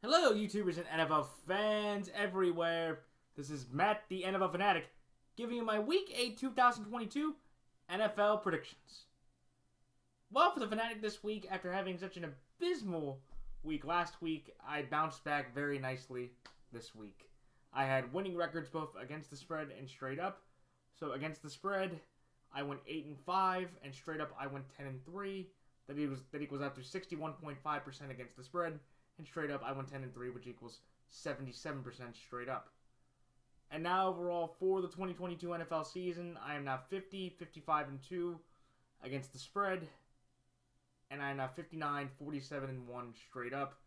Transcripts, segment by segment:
Hello, YouTubers and NFL fans everywhere. This is Matt, the NFL Fanatic, giving you my Week 8 2022 NFL predictions. Well, for the Fanatic this week, after having such an abysmal week last week, I bounced back very nicely this week. I had winning records both against the spread and straight up. So against the spread, I went 8-5, and straight up I went 10-3. That equals out to 61.5% against the spread. And straight up, I went 10-3, which equals 77% straight up. And now overall for the 2022 NFL season, I am now 50, 55-2 against the spread, and I am now 59, 47-1 straight up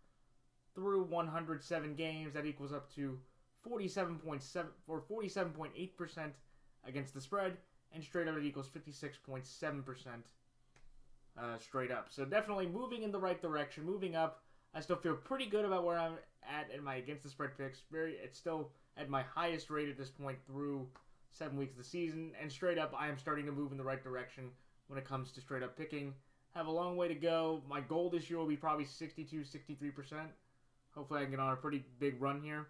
through 107 games. That equals up to 47.7 or 47.8% against the spread, and straight up it equals 56.7% straight up. So definitely moving in the right direction, moving up. I still feel pretty good about where I'm at in my against the spread picks. It's still at my highest rate at this point through 7 weeks of the season. And straight up, I am starting to move in the right direction when it comes to straight up picking. Have a long way to go. My goal this year will be probably 62, 63%. Hopefully I can get on a pretty big run here.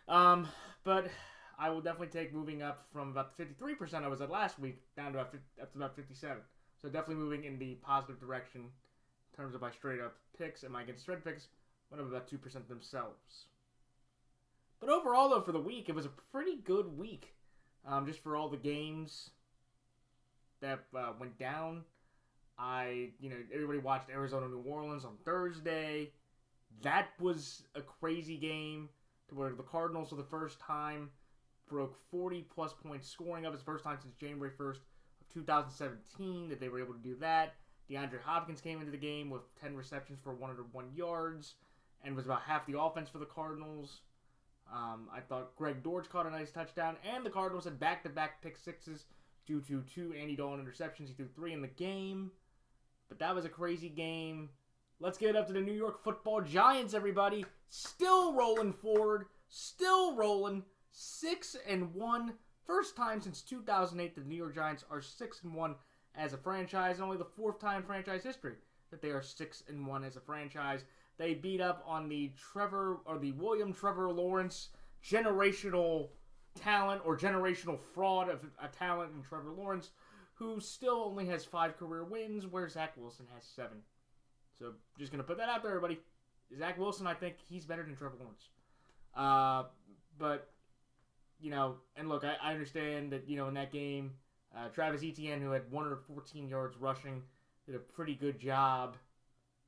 But I will definitely take moving up from about the 53% I was at last week down to up to about 57. So definitely moving in the positive direction in terms of my straight up picks, and my against spread picks went up about 2% themselves. But overall, though, for the week, it was a pretty good week. Just for all the games that went down. Everybody watched Arizona New Orleans on Thursday. That was a crazy game to where the Cardinals for the first time broke 40 plus points scoring up. It's the first time since January 1st of 2017 that they were able to do that. DeAndre Hopkins came into the game with 10 receptions for 101 yards and was about half the offense for the Cardinals. I thought Greg Dortch caught a nice touchdown, and the Cardinals had back-to-back pick sixes due to 2 Andy Dalton interceptions. He threw 3 in the game, but that was a crazy game. Let's get up to the New York Football Giants, everybody. Still rolling forward, still rolling, 6-1. First time since 2008 that the New York Giants are 6-1 as a franchise, and only the 4th time in franchise history that they are 6-1 as a franchise. They beat up on the William Trevor Lawrence generational talent or generational fraud of a talent in Trevor Lawrence, who still only has 5 career wins, where Zach Wilson has 7. So just gonna put that out there, everybody. Zach Wilson, I think he's better than Trevor Lawrence. But and look, I understand that in that game. Travis Etienne, who had 114 yards rushing, did a pretty good job.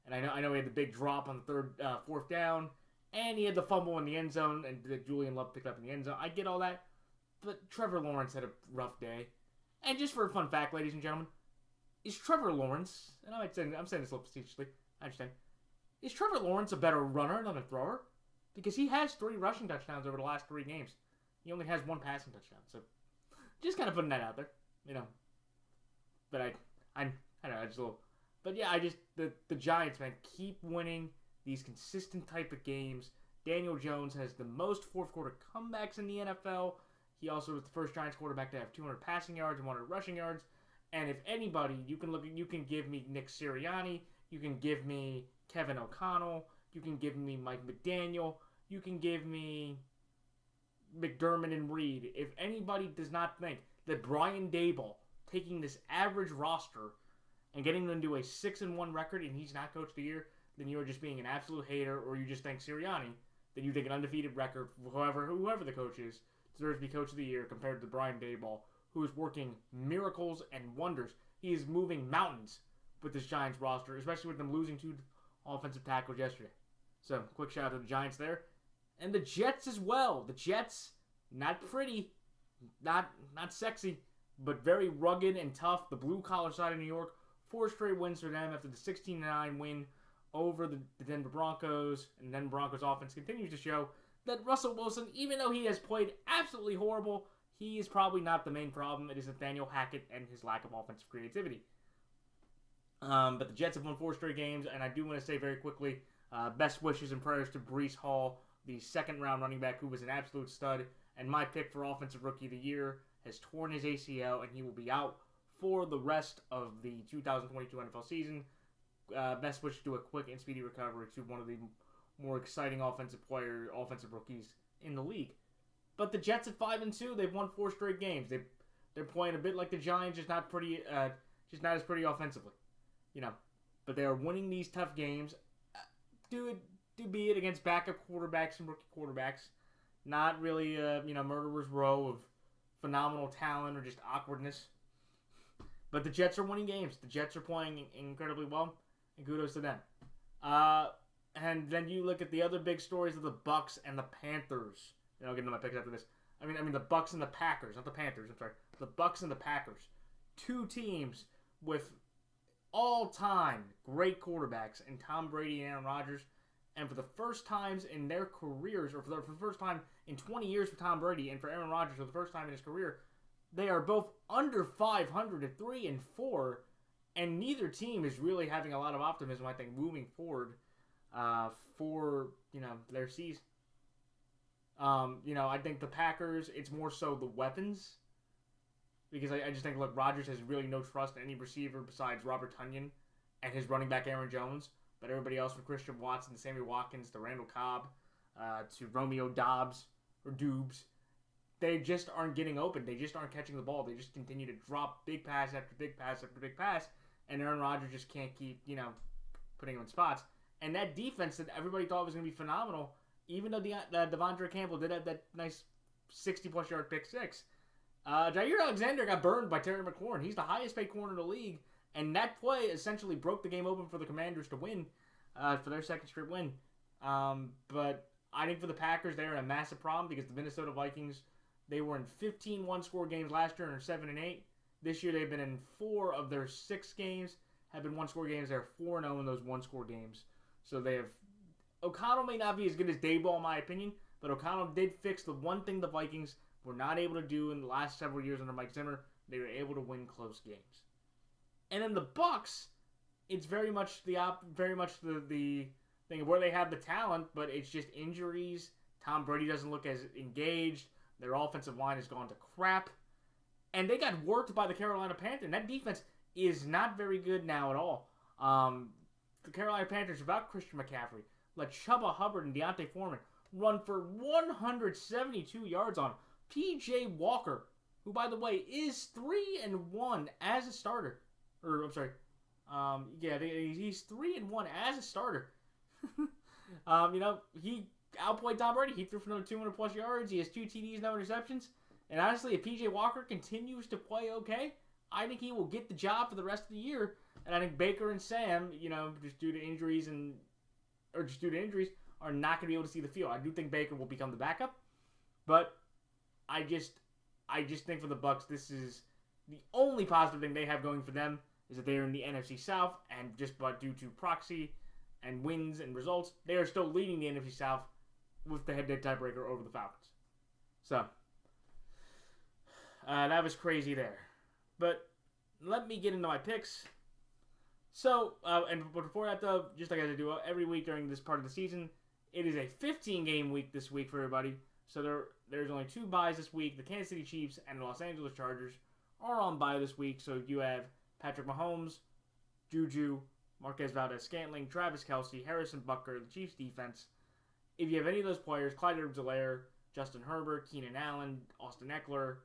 And I know he had the big drop on the 4th down, and he had the fumble in the end zone, and that Julian Love picked up in the end zone. I get all that, but Trevor Lawrence had a rough day. And just for a fun fact, ladies and gentlemen, is Trevor Lawrence, and I'm saying this a little facetiously, I understand, is Trevor Lawrence a better runner than a thrower? Because he has 3 rushing touchdowns over the last 3 games. He only has 1 passing touchdown, so just kind of putting that out there. But I don't know, just a little. But yeah, the Giants, man, keep winning these consistent type of games. Daniel Jones has the most 4th quarter comebacks in the NFL. He also was the first Giants quarterback to have 200 passing yards and 100 rushing yards. And if anybody, you can give me Nick Sirianni, you can give me Kevin O'Connell, you can give me Mike McDaniel, you can give me McDermott and Reed. If anybody does not think that Brian Daboll taking this average roster and getting them to a 6-1 record and he's not coach of the year, then you are just being an absolute hater, or you just think Sirianni, then you think an undefeated record, whoever the coach is, deserves to be coach of the year compared to Brian Daboll, who is working miracles and wonders. He is moving mountains with this Giants roster, especially with them losing 2 offensive tackles yesterday. So, quick shout out to the Giants there. And the Jets as well. The Jets, not pretty, not sexy, but very rugged and tough. The blue-collar side of New York, 4 straight wins for them after the 16-9 win over the Denver Broncos. And the Denver Broncos offense continues to show that Russell Wilson, even though he has played absolutely horrible, he is probably not the main problem. It is Nathaniel Hackett and his lack of offensive creativity. But the Jets have won 4 straight games, and I do want to say very quickly, best wishes and prayers to Breece Hall, the 2nd-round running back who was an absolute stud. And my pick for Offensive Rookie of the Year has torn his ACL, and he will be out for the rest of the 2022 NFL season. Best wish to do a quick and speedy recovery to one of the more exciting offensive rookies in the league. But the Jets at 5-2, they've won 4 straight games. They're playing a bit like the Giants, just not as pretty offensively, But they are winning these tough games. Do be it against backup quarterbacks and rookie quarterbacks, not really murderer's row of phenomenal talent or just awkwardness. But the Jets are winning games. The Jets are playing incredibly well, and kudos to them. And then you look at the other big stories of the Bucks and the Panthers. And I'll get into my picks after this. I mean the Bucks and the Packers, not the Panthers. I'm sorry, the Bucks and the Packers. 2 teams with all-time great quarterbacks in Tom Brady and Aaron Rodgers. And for the first times in their careers, or for the first time in 20 years for Tom Brady and for Aaron Rodgers for the first time in his career, they are both under 500 at 3-4, and neither team is really having a lot of optimism, I think, moving forward for their season. I think the Packers, it's more so the weapons, because I just think, look, Rodgers has really no trust in any receiver besides Robert Tonyan and his running back Aaron Jones. But everybody else, from Christian Watson to Sammy Watkins to Randall Cobb to Romeo Doubs or Dubes, they just aren't getting open. They just aren't catching the ball. They just continue to drop big pass after big pass after big pass, and Aaron Rodgers just can't keep, putting them in spots. And that defense that everybody thought was going to be phenomenal, even though Devondre Campbell did have that nice 60-plus yard pick 6, Jair Alexander got burned by Terry McLaurin. He's the highest paid corner in the league. And that play essentially broke the game open for the Commanders to win, for their second straight win. But I think for the Packers, they're in a massive problem because the Minnesota Vikings, they were in 15 one-score games last year and are 7-8. This year they've been in 4 of their 6 games, have been one-score games. They're 4-0 in those one-score games. So they have... O'Connell may not be as good as Daboll, in my opinion, but O'Connell did fix the one thing the Vikings were not able to do in the last several years under Mike Zimmer. They were able to win close games. And then the Bucks, it's very much the thing of where they have the talent, but it's just injuries. Tom Brady doesn't look as engaged. Their offensive line has gone to crap. And they got worked by the Carolina Panthers. And that defense is not very good now at all. The Carolina Panthers, without Christian McCaffrey, let Chuba Hubbard and Deontay Foreman run for 172 yards on P.J. Walker, who, by the way, is 3-1 as a starter. He's 3-1 as a starter. He outplayed Tom Brady. He threw for another 200-plus yards. He has 2 TDs, no interceptions. And honestly, if P.J. Walker continues to play okay, I think he will get the job for the rest of the year. And I think Baker and Sam, just due to injuries, are not going to be able to see the field. I do think Baker will become the backup, but I just think for the Bucks, this is the only positive thing they have going for them. Is that they are in the NFC South, and but due to proxy and wins and results, they are still leading the NFC South with the head-to-head tiebreaker over the Falcons. So, that was crazy there. But let me get into my picks. So, but before that though, just like I do every week during this part of the season, it is a 15-game week this week for everybody. So there's only 2 byes this week. The Kansas City Chiefs and the Los Angeles Chargers are on bye this week. So you have Patrick Mahomes, Juju, Marquez Valdez-Scantling, Travis Kelce, Harrison Butker, the Chiefs defense. If you have any of those players, Clyde Edwards-Helaire, Justin Herbert, Keenan Allen, Austin Eckler,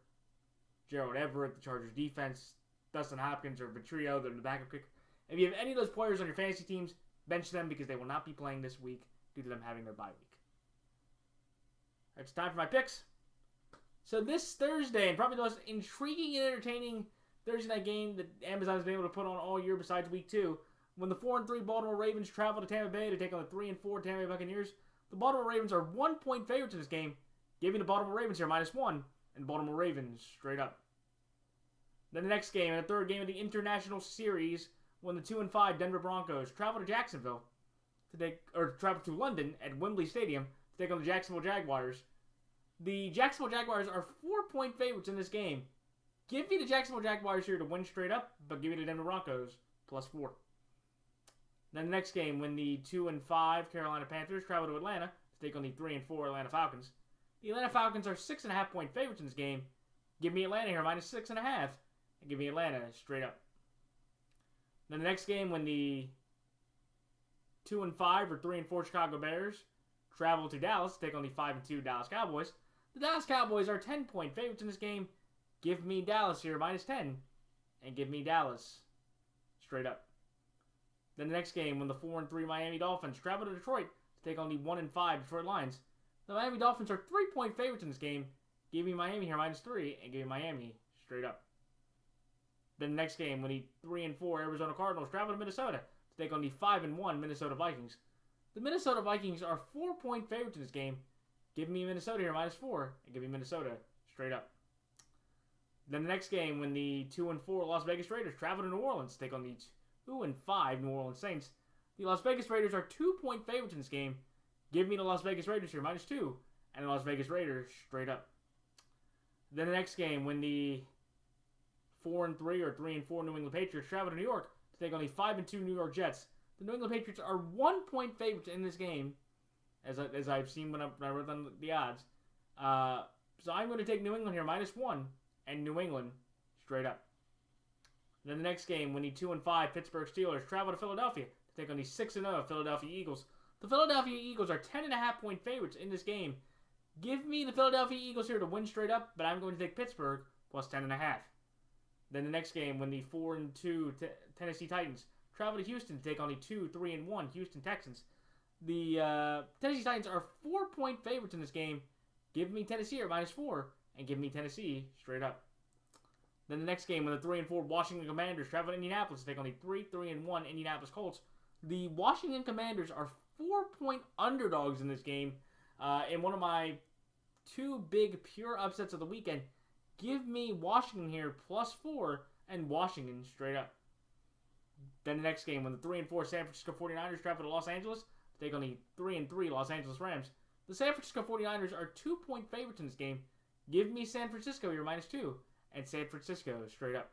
Gerald Everett, the Chargers defense, Dustin Hopkins, or Vitrio, they're the backup kicker. If you have any of those players on your fantasy teams, bench them because they will not be playing this week due to them having their bye week. It's time for my picks. So this Thursday, and probably the most intriguing and entertaining Thursday night game that Amazon's been able to put on all year besides week 2, when the 4-3 Baltimore Ravens travel to Tampa Bay to take on the 3-4 Tampa Bay Buccaneers, the Baltimore Ravens are 1-point favorites in this game, giving the Baltimore Ravens here -1, and Baltimore Ravens straight up. Then the next game, and the third game of the International Series, when the 2-5 Denver Broncos travel to London at Wembley Stadium to take on the Jacksonville Jaguars. The Jacksonville Jaguars are 4-point favorites in this game. Give me the Jacksonville Jaguars here to win straight up, but give me the Denver Broncos +4. Then the next game, when the 2-5 Carolina Panthers travel to Atlanta to take on the 3-4 Atlanta Falcons. The Atlanta Falcons are 6.5-point favorites in this game. Give me Atlanta here -6.5, and give me Atlanta straight up. Then the next game, when the 2-5 or 3-4 Chicago Bears travel to Dallas to take on the 5-2 Dallas Cowboys. The Dallas Cowboys are 10-point favorites in this game. Give me Dallas here, -10, and give me Dallas straight up. Then the next game, when the 4-3 Miami Dolphins travel to Detroit to take on the 1-5 Detroit Lions. The Miami Dolphins are 3-point favorites in this game. Give me Miami here, -3, and give me Miami straight up. Then the next game, when the 3-4 Arizona Cardinals travel to Minnesota to take on the 5-1 Minnesota Vikings. The Minnesota Vikings are 4-point favorites in this game. Give me Minnesota here, -4, and give me Minnesota straight up. Then the next game, when the 2-4 Las Vegas Raiders travel to New Orleans to take on the 2-5 New Orleans Saints. The Las Vegas Raiders are 2-point favorites in this game. Give me the Las Vegas Raiders here, -2, and the Las Vegas Raiders straight up. Then the next game, when the 4-3 or 3-4 New England Patriots travel to New York to take on the 5-2 New York Jets. The New England Patriots are 1-point favorites in this game, as I've seen when I wrote down the odds. So I'm going to take New England here, -1, and New England straight up. Then the next game, when the 2-5 Pittsburgh Steelers travel to Philadelphia to take on the 6-0 Philadelphia Eagles. The Philadelphia Eagles are 10.5-point favorites in this game. Give me the Philadelphia Eagles here to win straight up, but I'm going to take Pittsburgh +10.5. Then the next game, when the 4-2 Tennessee Titans travel to Houston to take on the 2-3-1 Houston Texans. The Tennessee Titans are 4-point favorites in this game. Give me Tennessee here, -4, and give me Tennessee straight up. Then the next game, when the 3-4 Washington Commanders travel to Indianapolis to take on the 3-1 Indianapolis Colts. The Washington Commanders are 4-point underdogs in this game. In one of my two big pure upsets of the weekend. Give me Washington here, +4, and Washington straight up. Then the next game, when the 3-4 San Francisco 49ers travel to Los Angeles to take on the 3-3 Los Angeles Rams. The San Francisco 49ers are 2-point favorites in this game. Give me San Francisco here, -2, and San Francisco straight up.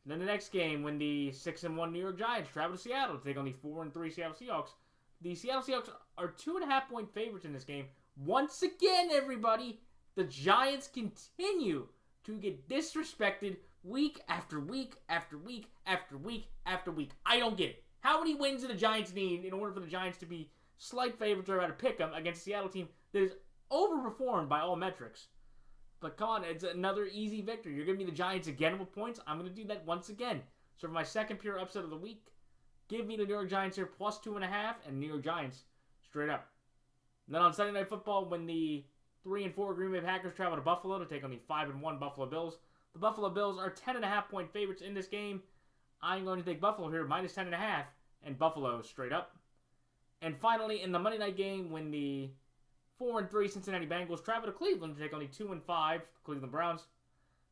Then the next game, when the 6-1 New York Giants travel to Seattle to take on the 4-3 Seattle Seahawks. The Seattle Seahawks are 2.5-point favorites in this game. Once again, everybody, the Giants continue to get disrespected week after week after week after week after week. I don't get it. How many wins do the Giants need in order for the Giants to be slight favorites or to pick them against a Seattle team that is overperformed by all metrics? But come on, it's another easy victory. You're giving me the Giants again with points? I'm going to do that once again. So for my second pure upset of the week, give me the New York Giants here, +2.5, and New York Giants straight up. And then on Sunday Night Football, when the 3-4 Green Bay Packers travel to Buffalo to take on the 5-1 Buffalo Bills. The Buffalo Bills are 10.5-point favorites in this game. I'm going to take Buffalo here, -10.5, and Buffalo straight up. And finally, in the Monday night game, when the 4-3 Cincinnati Bengals travel to Cleveland to take on the 2-5 Cleveland Browns.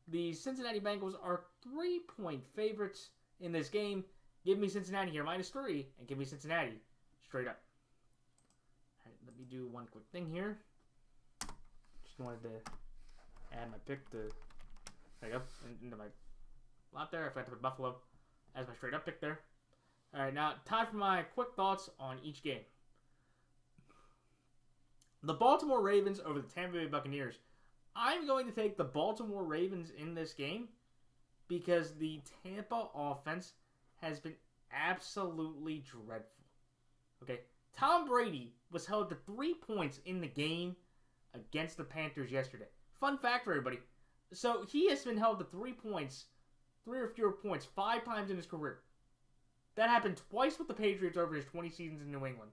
The Cincinnati Bengals are 3-point favorites in this game. Give me Cincinnati here, -3, and give me Cincinnati straight up. All right, let me do one quick thing here. Just wanted to add my pick to, there you go, into my lot there. I forgot to put Buffalo as my straight up pick there. All right, now time for my quick thoughts on each game. The Baltimore Ravens over the Tampa Bay Buccaneers. I'm going to take the Baltimore Ravens in this game because the Tampa offense has been absolutely dreadful. Okay, Tom Brady was held to 3 points in the game against the Panthers yesterday. Fun fact for everybody. So he has been held to 3 points, 3 or fewer points, 5 times in his career. That happened twice with the Patriots over his 20 seasons in New England.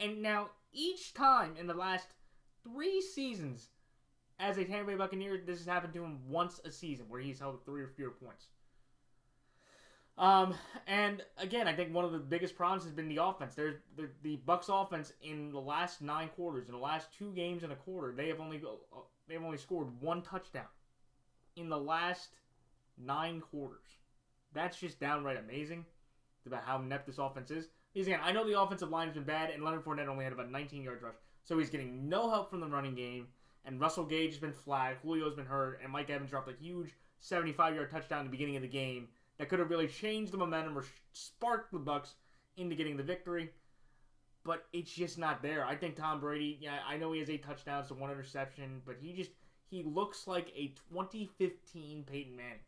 And now, each time in the last 3 seasons as a Tampa Bay Buccaneer, this has happened to him once a season where he's held 3 or fewer points. And again, I think one of the biggest problems has been the offense. The Bucs offense in the last 9 quarters, in the last 2 games and a quarter, they have only scored 1 touchdown in the last 9 quarters. That's just downright amazing about how inept this offense is. Again, I know the offensive line has been bad, and Leonard Fournette only had about 19 yards rush, so he's getting no help from the running game, and Russell Gage has been flat, Julio's been hurt, and Mike Evans dropped a huge 75-yard touchdown at the beginning of the game that could have really changed the momentum or sparked the Bucs into getting the victory, but it's just not there. I think Tom Brady, yeah, I know he has 8 touchdowns to 1 interception, but he looks like a 2015 Peyton Manning.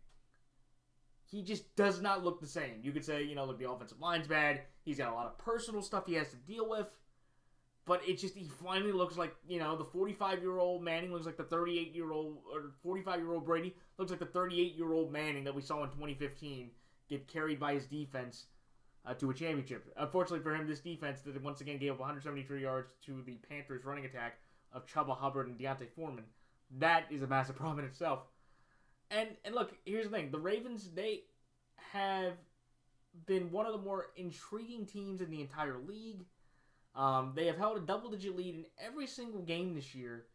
he just does not look the same. You could say, look, the offensive line's bad. He's got a lot of personal stuff he has to deal with. But it just, he finally looks like, the 45-year-old Manning looks like the 38-year-old, or 45-year-old Brady looks like the 38-year-old Manning that we saw in 2015 get carried by his defense to a championship. Unfortunately for him, this defense that once again gave up 173 yards to the Panthers running attack of Chuba Hubbard and Deontay Foreman. That is a massive problem in itself. And look, here's the thing. The Ravens, they have been one of the more intriguing teams in the entire league. They have held a double-digit lead in every single game this year,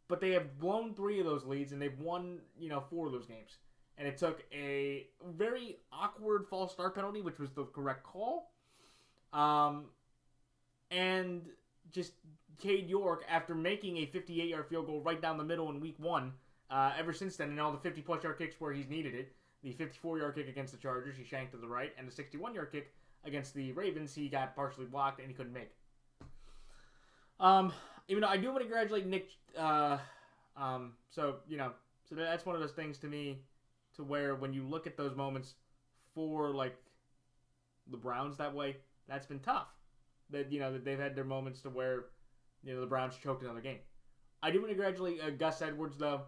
but they have blown 3 of those leads, and they've won, 4 of those games. And it took a very awkward false start penalty, which was the correct call. And just Cade York, after making a 58-yard field goal right down the middle in week 1, ever since then, and all the 50-plus yard kicks where he's needed it, the 54-yard kick against the Chargers, he shanked to the right, and the 61-yard kick against the Ravens, he got partially blocked, and he couldn't make. Even though I do want to congratulate Nick, so that's one of those things to me, to where when you look at those moments for, like, the Browns that way, that's been tough. That, that they've had their moments to where, the Browns choked another game. I do want to congratulate Gus Edwards, though,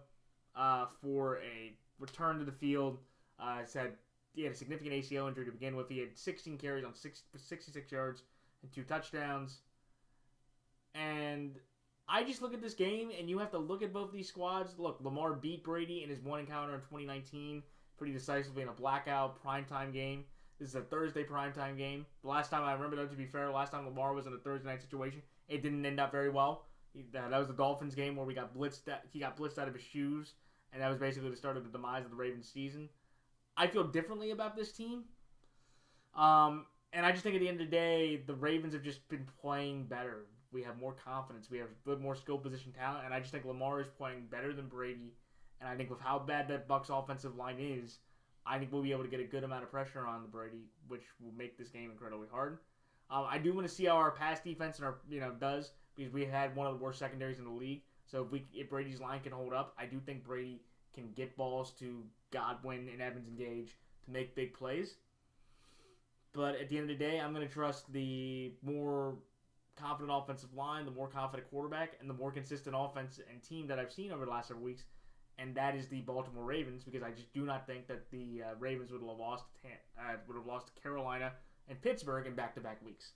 for a return to the field. Said he had a significant ACL injury to begin with. He had 16 carries on 66 yards and 2 touchdowns. And I just look at this game, and you have to look at both these squads. Look, Lamar beat Brady in his one encounter in 2019 pretty decisively in a blackout primetime game. This is a Thursday primetime game. The last time I remember, though, to be fair, last time Lamar was in a Thursday night situation, it didn't end up very well. That was the Dolphins game where he got blitzed out of his shoes, and that was basically the start of the demise of the Ravens season. I feel differently about this team. And I just think at the end of the day, the Ravens have just been playing better. We have more confidence. We have a bit more skill position talent, and I just think Lamar is playing better than Brady. And I think with how bad that Bucs offensive line is, I think we'll be able to get a good amount of pressure on the Brady, which will make this game incredibly hard. I do want to see how our pass defense and our does, because we had one of the worst secondaries in the league. So if Brady's line can hold up, I do think Brady can get balls to Godwin and Evans and Gage to make big plays. But at the end of the day, I'm going to trust the more confident offensive line, the more confident quarterback, and the more consistent offense and team that I've seen over the last several weeks, and that is the Baltimore Ravens, because I just do not think that the Ravens would have lost to Carolina and Pittsburgh in back-to-back weeks.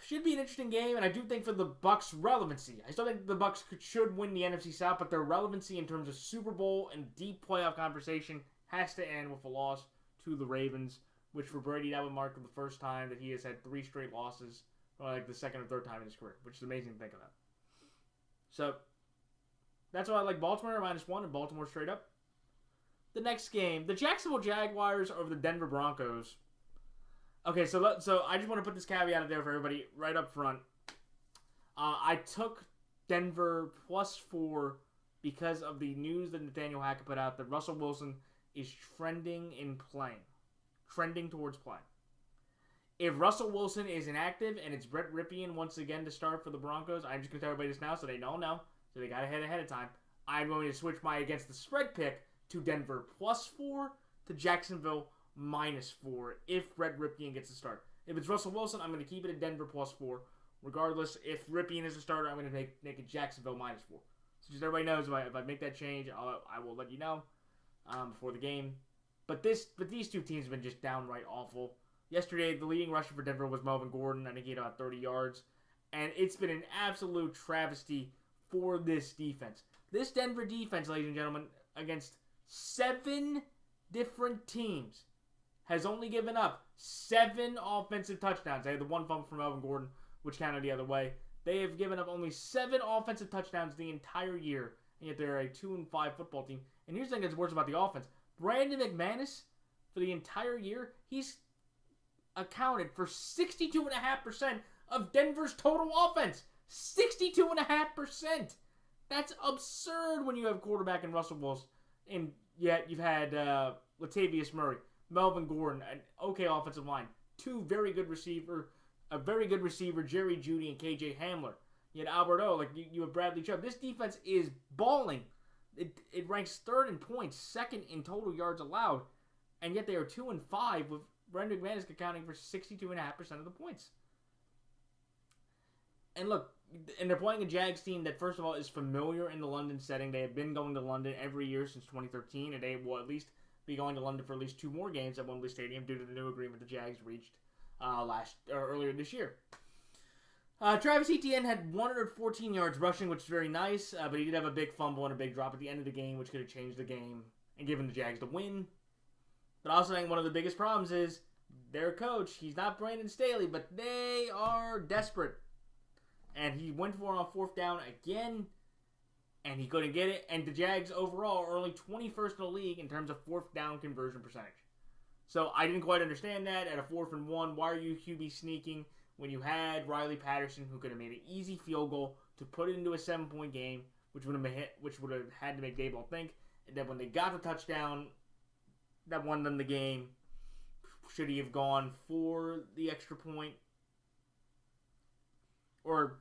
Should be an interesting game, and I do think for the Bucs' relevancy, I still think the Bucs should win the NFC South, but their relevancy in terms of Super Bowl and deep playoff conversation has to end with a loss to the Ravens, which for Brady, that would mark the first time that he has had 3 straight losses, or like the second or third time in his career, which is amazing to think about. So, that's why I like Baltimore -1 and Baltimore straight up. The next game, the Jacksonville Jaguars over the Denver Broncos. Okay, so I just want to put this caveat out there for everybody right up front. I took Denver +4 because of the news that Nathaniel Hackett put out that Russell Wilson is trending towards playing. If Russell Wilson is inactive and it's Brett Rypien once again to start for the Broncos, I'm just going to tell everybody this now so they don't know. So they got ahead of time. I'm going to switch my against the spread pick to Denver +4 to Jacksonville -4 if Brett Rypien gets a start. If it's Russell Wilson, I'm going to keep it at Denver +4. Regardless, if Rypien is a starter, I'm going to make it Jacksonville -4. So just everybody knows if I make that change, I will let you know before the game. But these two teams have been just downright awful. Yesterday, the leading rusher for Denver was Melvin Gordon. I think he had about 30 yards. And it's been an absolute travesty for this defense. This Denver defense, ladies and gentlemen, against 7 different teams, has only given up 7 offensive touchdowns. They had the 1 fumble from Melvin Gordon, which counted the other way. They have given up only 7 offensive touchdowns the entire year, and yet they're a 2-5 football team. And here's the thing that's worse about the offense. Brandon McManus, for the entire year, he's accounted for 62.5% of Denver's total offense. 62.5%! That's absurd when you have quarterback in Russell Wilson. And yet you've had Latavius Murray, Melvin Gordon, an okay offensive line, a very good receiver, Jerry Jeudy and KJ Hamler. You had Albert O, you have Bradley Chubb. This defense is balling. it ranks third in points, second in total yards allowed, and yet they are 2-5 with Brendan McManus accounting for 62.5% of the points. And look, and they're playing a Jags team that, first of all, is familiar in the London setting. They have been going to London every year since 2013, and they will at least be going to London for at least 2 more games at Wembley Stadium due to the new agreement the Jags reached earlier this year. Travis Etienne had 114 yards rushing, which is very nice, but he did have a big fumble and a big drop at the end of the game, which could have changed the game and given the Jags the win. But also, I think one of the biggest problems is their coach. He's not Brandon Staley, but they are desperate. And he went for it on 4th down again, and he couldn't get it. And the Jags overall are only 21st in the league in terms of 4th down conversion percentage. So I didn't quite understand that. At a 4th and 1, why are you QB sneaking when you had Riley Patterson, who could have made an easy field goal to put it into a 7-point game, which would have had to make Daboll think. And then when they got the touchdown that won them the game, should he have gone for the extra point? Or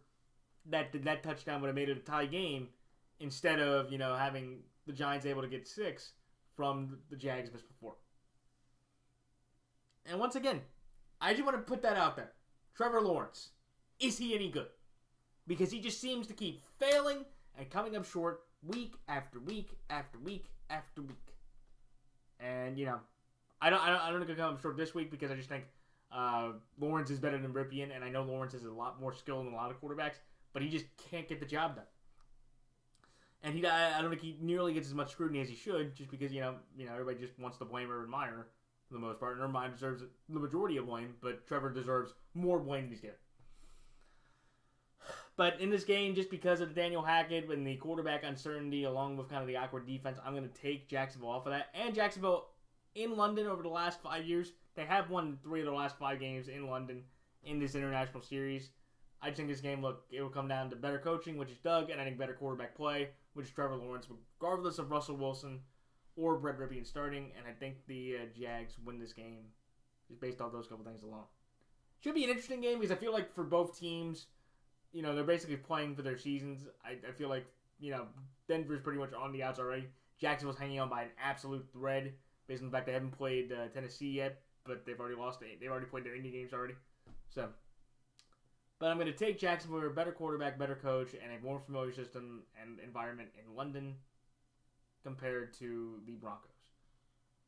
that touchdown would have made it a tie game instead of, having the Giants able to get 6 from the Jags missed before. And once again, I just want to put that out there. Trevor Lawrence, is he any good? Because he just seems to keep failing and coming up short week after week after week after week. And, I don't think he'll come up short this week because I just think Lawrence is better than Ripien, and I know Lawrence has a lot more skill than a lot of quarterbacks, but he just can't get the job done. And I don't think he nearly gets as much scrutiny as he should, just because everybody just wants to blame Urban Meyer for the most part. And Urban Meyer deserves the majority of blame, but Trevor deserves more blame than he's getting. But in this game, just because of the Daniel Hackett and the quarterback uncertainty, along with kind of the awkward defense, I'm going to take Jacksonville off of that. And Jacksonville in London over the last 5 years, they have won 3 of their last 5 games in London in this international series. I just think this game, it will come down to better coaching, which is Doug, and I think better quarterback play, which is Trevor Lawrence, regardless of Russell Wilson or Brett Ripien starting. And I think the Jags win this game just based off those couple things alone. Should be an interesting game because I feel like for both teams, they're basically playing for their seasons. I feel like, Denver's pretty much on the outs already. Jacksonville's hanging on by an absolute thread based on the fact they haven't played Tennessee yet, but they've already lost. They've already played their Indy games already. So, but I'm going to take Jacksonville for a better quarterback, better coach, and a more familiar system and environment in London compared to the Broncos.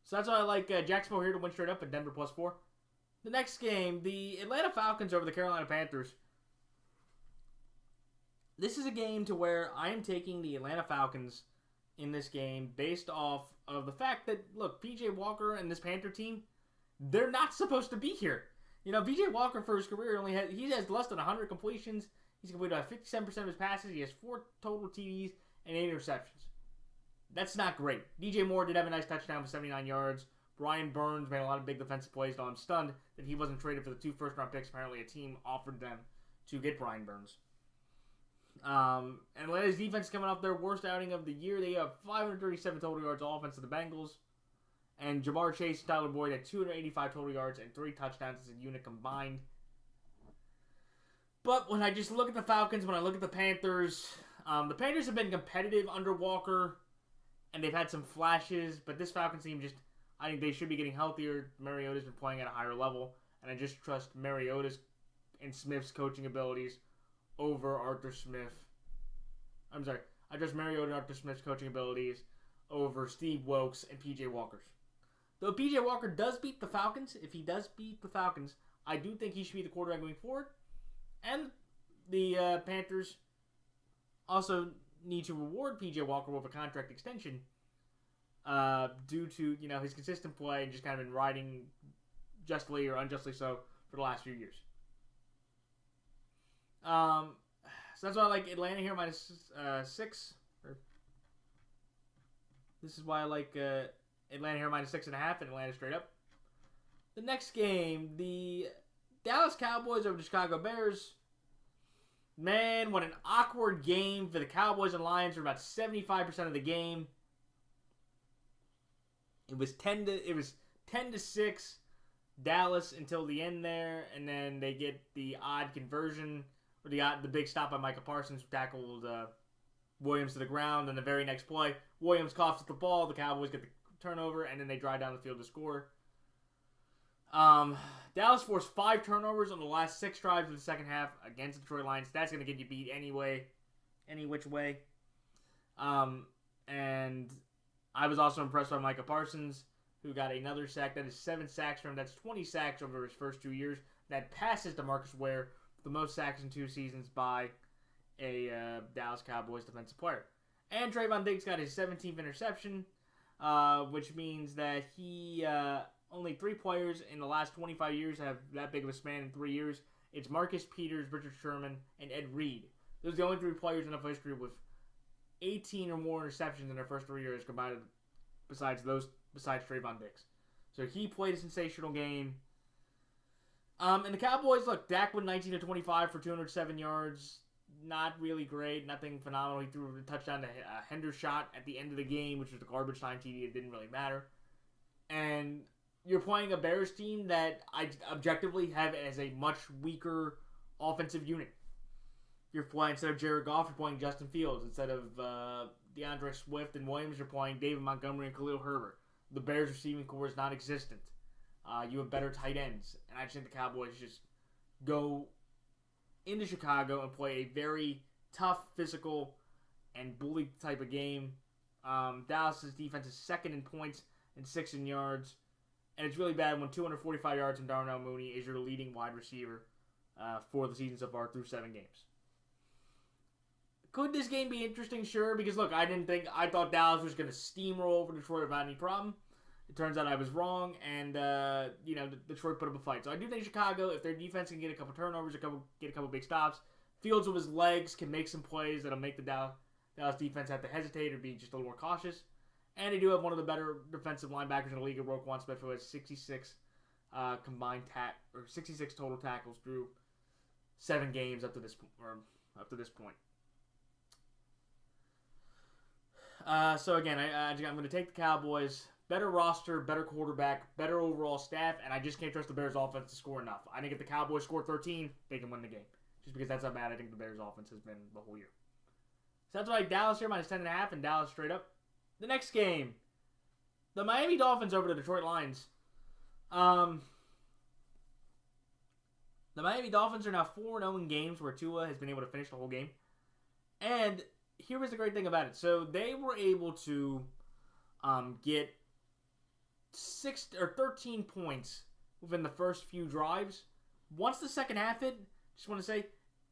So that's why I like Jacksonville here to win straight up at Denver +4. The next game, the Atlanta Falcons over the Carolina Panthers. This is a game to where I am taking the Atlanta Falcons in this game based off of the fact that, look, P.J. Walker and this Panther team, they're not supposed to be here. P.J. Walker for his career he has less than 100 completions. He's completed about 57% of his passes. He has 4 total TDs and 8 interceptions. That's not great. DJ Moore did have a nice touchdown for 79 yards. Brian Burns made a lot of big defensive plays, though I'm stunned that he wasn't traded for the 2 first-round picks. Apparently a team offered them to get Brian Burns. And Atlanta's defense is coming off their worst outing of the year. They have 537 total yards offense to the Bengals. And Jamar Chase and Tyler Boyd had 285 total yards and 3 touchdowns as a unit combined. But when I just look at the Falcons, when I look at the Panthers have been competitive under Walker, and they've had some flashes, but this Falcons team I think they should be getting healthier. Mariota's been playing at a higher level, and I just trust Mariota's and Smith's coaching abilities over Arthur Smith. I'm sorry. I trust Mariota and Arthur Smith's coaching abilities over Steve Wilkes and P.J. Walker's. Though P.J. Walker does beat the Falcons, if he does beat the Falcons, I do think he should be the quarterback going forward. And the Panthers also need to reward P.J. Walker with a contract extension due to his consistent play and just kind of been riding justly or unjustly so for the last few years. So that's why I like Atlanta here -6. This is why I like Atlanta here -6.5 and Atlanta straight up. The next game, the Dallas Cowboys over the Chicago Bears. Man, what an awkward game for the Cowboys and Lions for about 75% of the game. It was 10-6 Dallas until the end there, and then they get the odd conversion or the big stop by Micah Parsons, who tackled Williams to the ground. Then the very next play, Williams coughs at the ball. The Cowboys get the turnover, and then they drive down the field to score. Dallas forced 5 turnovers on the last 6 drives of the second half against the Detroit Lions. That's going to get you beat anyway, any which way. And I was also impressed by Micah Parsons, who got another sack. That is 7 sacks for him. That's 20 sacks over his first 2 years. That passes DeMarcus Ware, the most sacks in 2 seasons by a Dallas Cowboys defensive player. And Trayvon Diggs got his 17th interception, which means that he only 3 players in the last 25 years have that big of a span in 3 years. It's Marcus Peters, Richard Sherman, and Ed Reed. Those are the only 3 players in NFL history with 18 or more interceptions in their first 3 years combined, besides Trayvon Diggs. So he played a sensational game. And the Cowboys, look, Dak went 19 to 25 for 207 yards. Not really great. Nothing phenomenal. He threw a touchdown to Hendershot at the end of the game, which was a garbage time TD. It didn't really matter. And you're playing a Bears team that I objectively have as a much weaker offensive unit. You're playing, instead of Jared Goff, you're playing Justin Fields. Instead of DeAndre Swift and Williams, you're playing David Montgomery and Khalil Herbert. The Bears receiving core is non-existent. You have better tight ends. And I just think the Cowboys just go into Chicago and play a very tough, physical, and bully type of game. Dallas' defense is second in points and 6th in yards. And it's really bad when 245 yards from Darnell Mooney is your leading wide receiver for the season so far through 7 games. Could this game be interesting? Sure, because look, I thought Dallas was going to steamroll over Detroit without any problem. It turns out I was wrong, and Detroit put up a fight. So I do think Chicago, if their defense can get a couple turnovers, get a couple big stops, Fields with his legs can make some plays that'll make the Dallas defense have to hesitate or be just a little more cautious. And they do have one of the better defensive linebackers in the league, Roquan Smith, who has 66 66 total tackles through 7 games up to this point. So again, I'm going to take the Cowboys. Better roster, better quarterback, better overall staff, and I just can't trust the Bears' offense to score enough. I think if the Cowboys score 13, they can win the game. Just because that's how bad I think the Bears' offense has been the whole year. So that's why Dallas here minus 10.5 and Dallas straight up. The next game, the Miami Dolphins over the Detroit Lions. The Miami Dolphins are now 4-0 in games where Tua has been able to finish the whole game. And here was the great thing about it. So they were able to get 6 or 13 points within the first few drives. Once the second half hit, just want to say,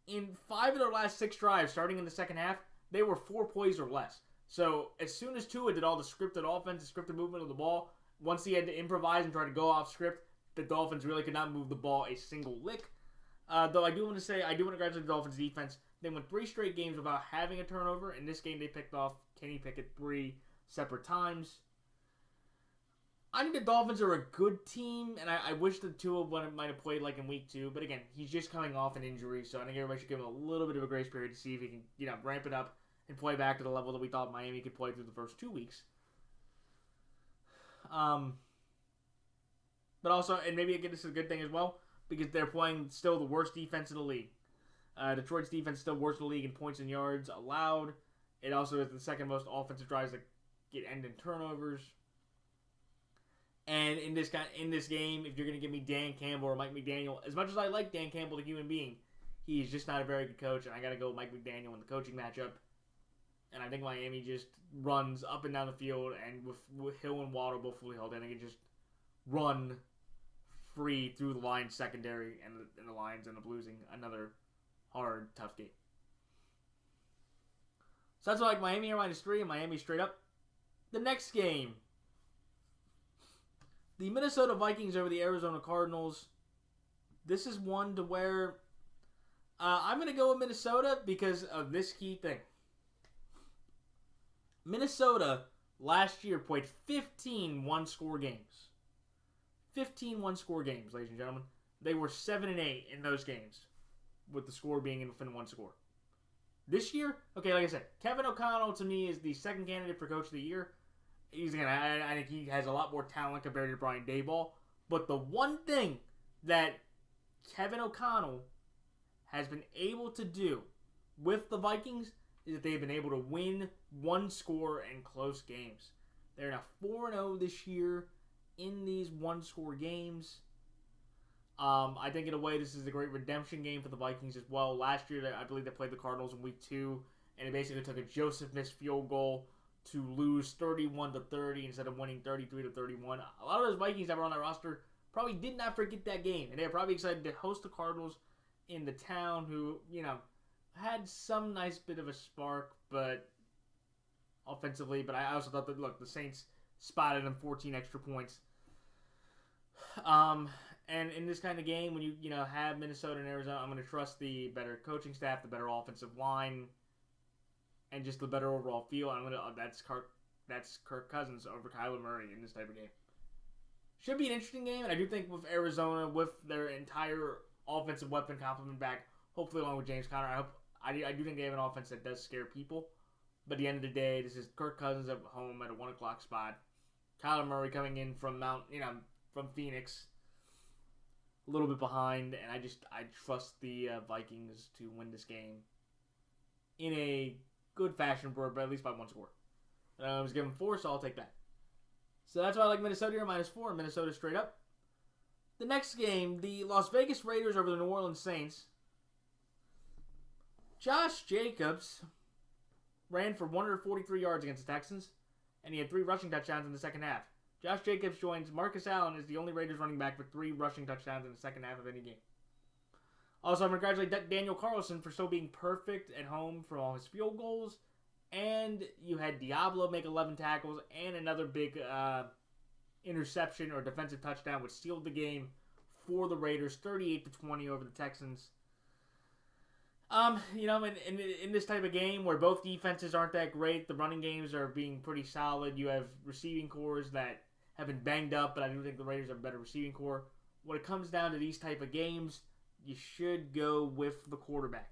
in 5 of their last 6 drives, starting in the second half, they were 4 plays or less. So as soon as Tua did all the scripted offense, the scripted movement of the ball, once he had to improvise and try to go off script, the Dolphins really could not move the ball a single lick. Though I do want to congratulate the Dolphins defense. They went 3 straight games without having a turnover. In this game, they picked off Kenny Pickett 3 separate times. I think the Dolphins are a good team, and I wish the Tua might have played like in week 2. But again, he's just coming off an injury, so I think everybody should give him a little bit of a grace period to see if he can, ramp it up and play back to the level that we thought Miami could play through the first 2 weeks. But also, and maybe again, this is a good thing as well, because they're playing still the worst defense in the league. Detroit's defense is still worst in the league in points and yards allowed. It also is the second most offensive drives that end in turnovers. And in this game, if you're going to give me Dan Campbell or Mike McDaniel, as much as I like Dan Campbell, the human being, he's just not a very good coach, and I got to go with Mike McDaniel in the coaching matchup. And I think Miami just runs up and down the field, and with Hill and Waddle both fully held, I think it just run free through the Lions secondary, and the Lions end up losing another hard, tough game. So that's like Miami here -3 and Miami straight up. The next game, the Minnesota Vikings over the Arizona Cardinals. This is one to where I'm going to go with Minnesota because of this key thing. Minnesota last year played 15 one-score games. 15 one-score games, ladies and gentlemen. They were 7-8 in those games, with the score being within 1 score. This year, okay, like I said, Kevin O'Connell to me is the second candidate for Coach of the Year. I think he has a lot more talent compared to Brian Daboll. But the one thing that Kevin O'Connell has been able to do with the Vikings is that they've been able to win one score and close games. They're now 4-0 this year in these one-score games. I think in a way this is a great redemption game for the Vikings as well. Last year, I believe they played the Cardinals in Week 2, and it basically took a Joseph missed field goal to lose 31-30 instead of winning 33-31. A lot of those Vikings that were on their roster probably did not forget that game, and they were probably excited to host the Cardinals in the town, who, had some nice bit of a spark, but offensively. But I also thought that, look, the Saints spotted them 14 extra points. And in this kind of game, when you have Minnesota and Arizona, I'm going to trust the better coaching staff, the better offensive line, and just the better overall feel. That's Kirk Cousins over Kyler Murray in this type of game. Should be an interesting game, and I do think with Arizona, with their entire offensive weapon complement back, hopefully along with James Conner, I do think they have an offense that does scare people. But at the end of the day, this is Kirk Cousins at home at a 1 o'clock spot. Kyler Murray coming in from from Phoenix, a little bit behind, and I trust the Vikings to win this game in a good fashion, but at least by one score. I was given 4, so I'll take that. So that's why I like Minnesota here, -4, and Minnesota straight up. The next game, the Las Vegas Raiders over the New Orleans Saints. Josh Jacobs ran for 143 yards against the Texans, and he had 3 rushing touchdowns in the second half. Josh Jacobs joins Marcus Allen as the only Raiders running back with 3 rushing touchdowns in the second half of any game. Also, I'm going to congratulate Daniel Carlson for still being perfect at home for all his field goals. And you had Diablo make 11 tackles and another big interception or defensive touchdown, which sealed the game for the Raiders, 38-20 over the Texans. In this type of game where both defenses aren't that great, the running games are being pretty solid. You have receiving cores that have been banged up, but I do think the Raiders have a better receiving core. When it comes down to these type of games, you should go with the quarterback.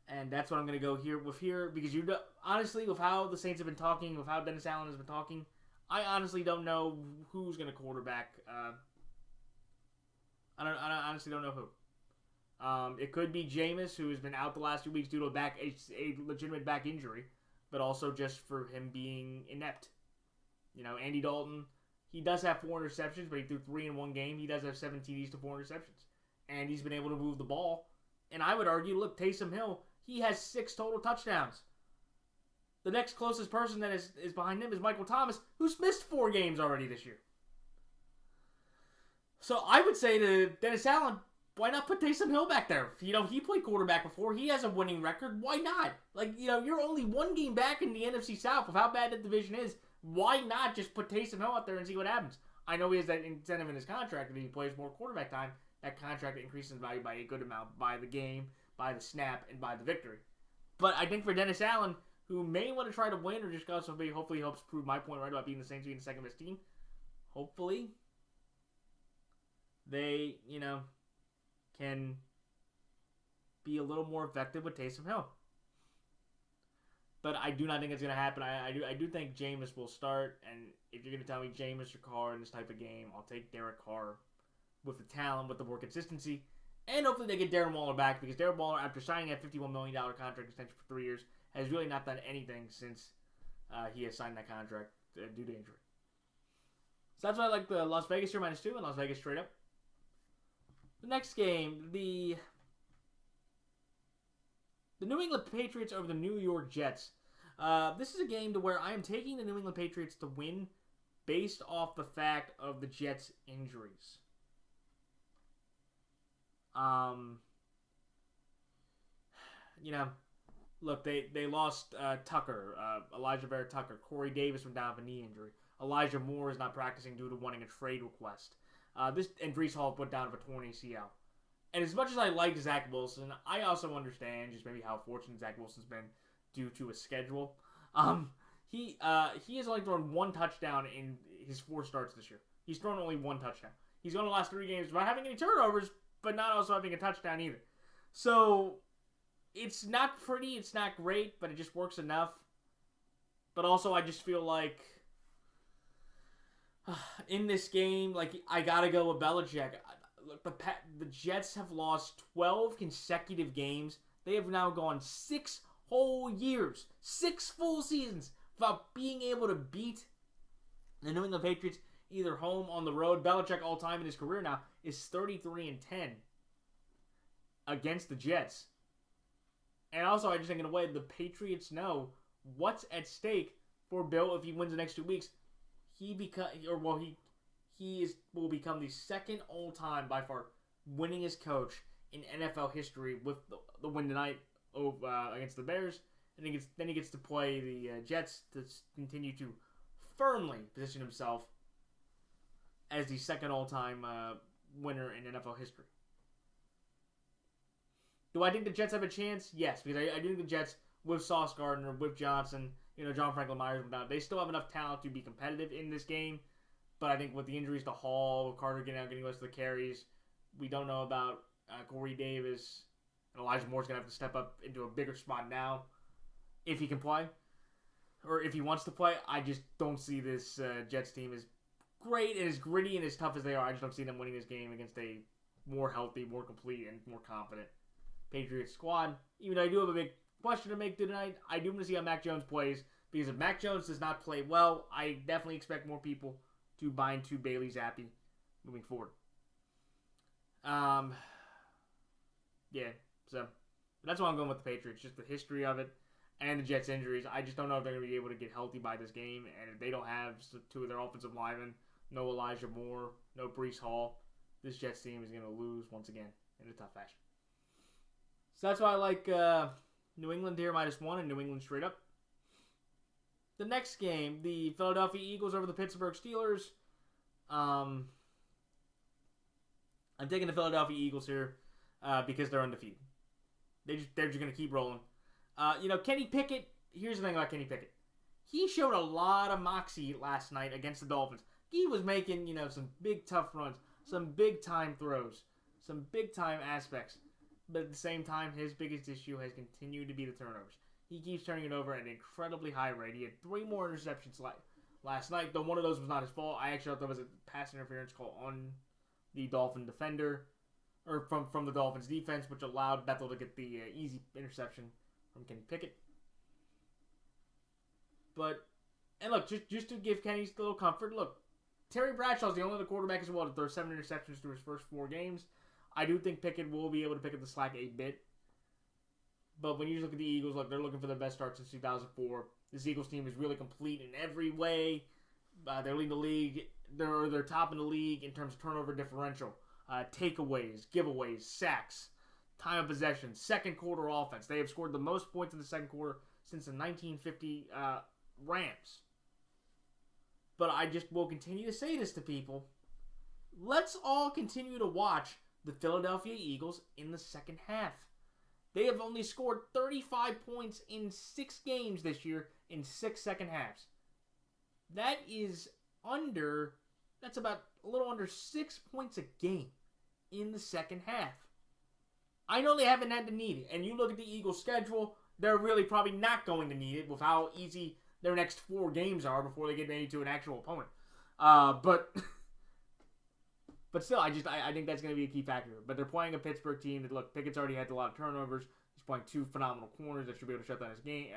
And that's what I'm going to go here because honestly, with how the Saints have been talking, with how Dennis Allen has been talking, I honestly don't know who's going to quarterback. I honestly don't know who. It could be Jameis, who has been out the last 2 weeks due to a legitimate back injury, but also just for him being inept. Andy Dalton, he does have 4 interceptions, but he threw 3 in one game. He does have 7 TDs to 4 interceptions. And he's been able to move the ball. And I would argue, look, Taysom Hill, he has 6 total touchdowns. The next closest person that is behind him is Michael Thomas, who's missed 4 games already this year. So I would say to Dennis Allen, why not put Taysom Hill back there? He played quarterback before. He has a winning record. Why not? You're only 1 game back in the NFC South with how bad that division is. Why not just put Taysom Hill out there and see what happens? I know he has that incentive in his contract that if he plays more quarterback time, that contract increases in value by a good amount by the game, by the snap, and by the victory. But I think for Dennis Allen, who may want to try to win or just also hopefully helps prove my point right about being the Saints being the second best team, hopefully they, can be a little more effective with Taysom Hill. But I do not think it's going to happen. I do think Jameis will start, and if you're going to tell me Jameis or Carr in this type of game, I'll take Derek Carr with the talent, with the more consistency, and hopefully they get Darren Waller back, because Darren Waller, after signing a $51 million contract extension for 3 years, has really not done anything since he has signed that contract due to injury. So that's why I like the Las Vegas here -2 and Las Vegas straight up. The next game, the New England Patriots over the New York Jets. This is a game to where I am taking the New England Patriots to win based off the fact of the Jets' injuries. Look, they lost Tucker, Elijah Vera Tucker. Corey Davis went down with a knee injury. Elijah Moore is not practicing due to wanting a trade request. And Breece Hall went down with a torn ACL. And as much as I like Zach Wilson, I also understand just maybe how fortunate Zach Wilson's been due to his schedule. He has only thrown 1 touchdown in his 4 starts this year. He's thrown only 1 touchdown. He's gone the last 3 games without having any turnovers, but not also having a touchdown either. So it's not pretty, it's not great, but it just works enough. But also I just feel like in this game, I gotta go with Belichick. Look, the Jets have lost 12 consecutive games They have now gone 6 whole years, 6 full seasons without being able to beat the New England Patriots either home or on the road. Belichick all time in his career now is 33-10 against the Jets. And also, I just think in a way, the Patriots know what's at stake for Bill if he wins the next 2 weeks. He will become the second all-time by far winningest coach in NFL history with the win tonight against the Bears. And then he gets to play the Jets to continue to firmly position himself as the second all-time winner in NFL history. Do I think the Jets have a chance? Yes, because I do think the Jets, with Sauce Gardner, with Johnson, John Franklin Myers, they still have enough talent to be competitive in this game. But I think with the injuries to Hall, Carter getting most of the carries, we don't know about Corey Davis, and Elijah Moore's going to have to step up into a bigger spot now if he can play, or if he wants to play. I just don't see this Jets team as great and as gritty and as tough as they are. I just don't see them winning this game against a more healthy, more complete, and more confident Patriots squad. Even though I do have a big question to make tonight, I do want to see how Mac Jones plays, because if Mac Jones does not play well, I definitely expect more people to buy into Bailey Zappi moving forward. So that's why I'm going with the Patriots. Just the history of it and the Jets' injuries. I just don't know if they're going to be able to get healthy by this game. And if they don't have 2 of their offensive linemen, no Elijah Moore, no Breece Hall, this Jets team is going to lose once again in a tough fashion. So that's why I like New England here -1 and New England straight up. The next game, the Philadelphia Eagles over the Pittsburgh Steelers. I'm taking the Philadelphia Eagles here because they're undefeated. They're just going to keep rolling. Kenny Pickett, here's the thing about Kenny Pickett. He showed a lot of moxie last night against the Dolphins. He was making, some big tough runs, some big time throws, some big time aspects. But at the same time, his biggest issue has continued to be the turnovers. He keeps turning it over at an incredibly high rate. He had 3 more interceptions last night, though one of those was not his fault. I actually thought that was a pass interference call on the Dolphin defender, or from the Dolphins defense, which allowed Bethel to get the easy interception from Kenny Pickett. And look, just to give Kenny a little comfort, look, Terry Bradshaw's the only other quarterback as well to throw 7 interceptions through his first 4 games. I do think Pickett will be able to pick up the slack a bit. But when you look at the Eagles, look, they're looking for their best start since 2004. This Eagles team is really complete in every way. They're leading the league. They're top in the league in terms of turnover differential, takeaways, giveaways, sacks, time of possession, second quarter offense. They have scored the most points in the second quarter since the 1950 Rams. But I just will continue to say this to people. Let's all continue to watch the Philadelphia Eagles in the second half. They have only scored 35 points in 6 games this year in 6 second halves. That's about a little under 6 points a game in the second half. I know they haven't had to need it. And you look at the Eagles' schedule, they're really probably not going to need it with how easy their next 4 games are before they get maybe to an actual opponent. But still, I think that's going to be a key factor. But they're playing a Pittsburgh team that, look, Pickett's already had a lot of turnovers. He's playing 2 phenomenal corners that should be able to shut down his game.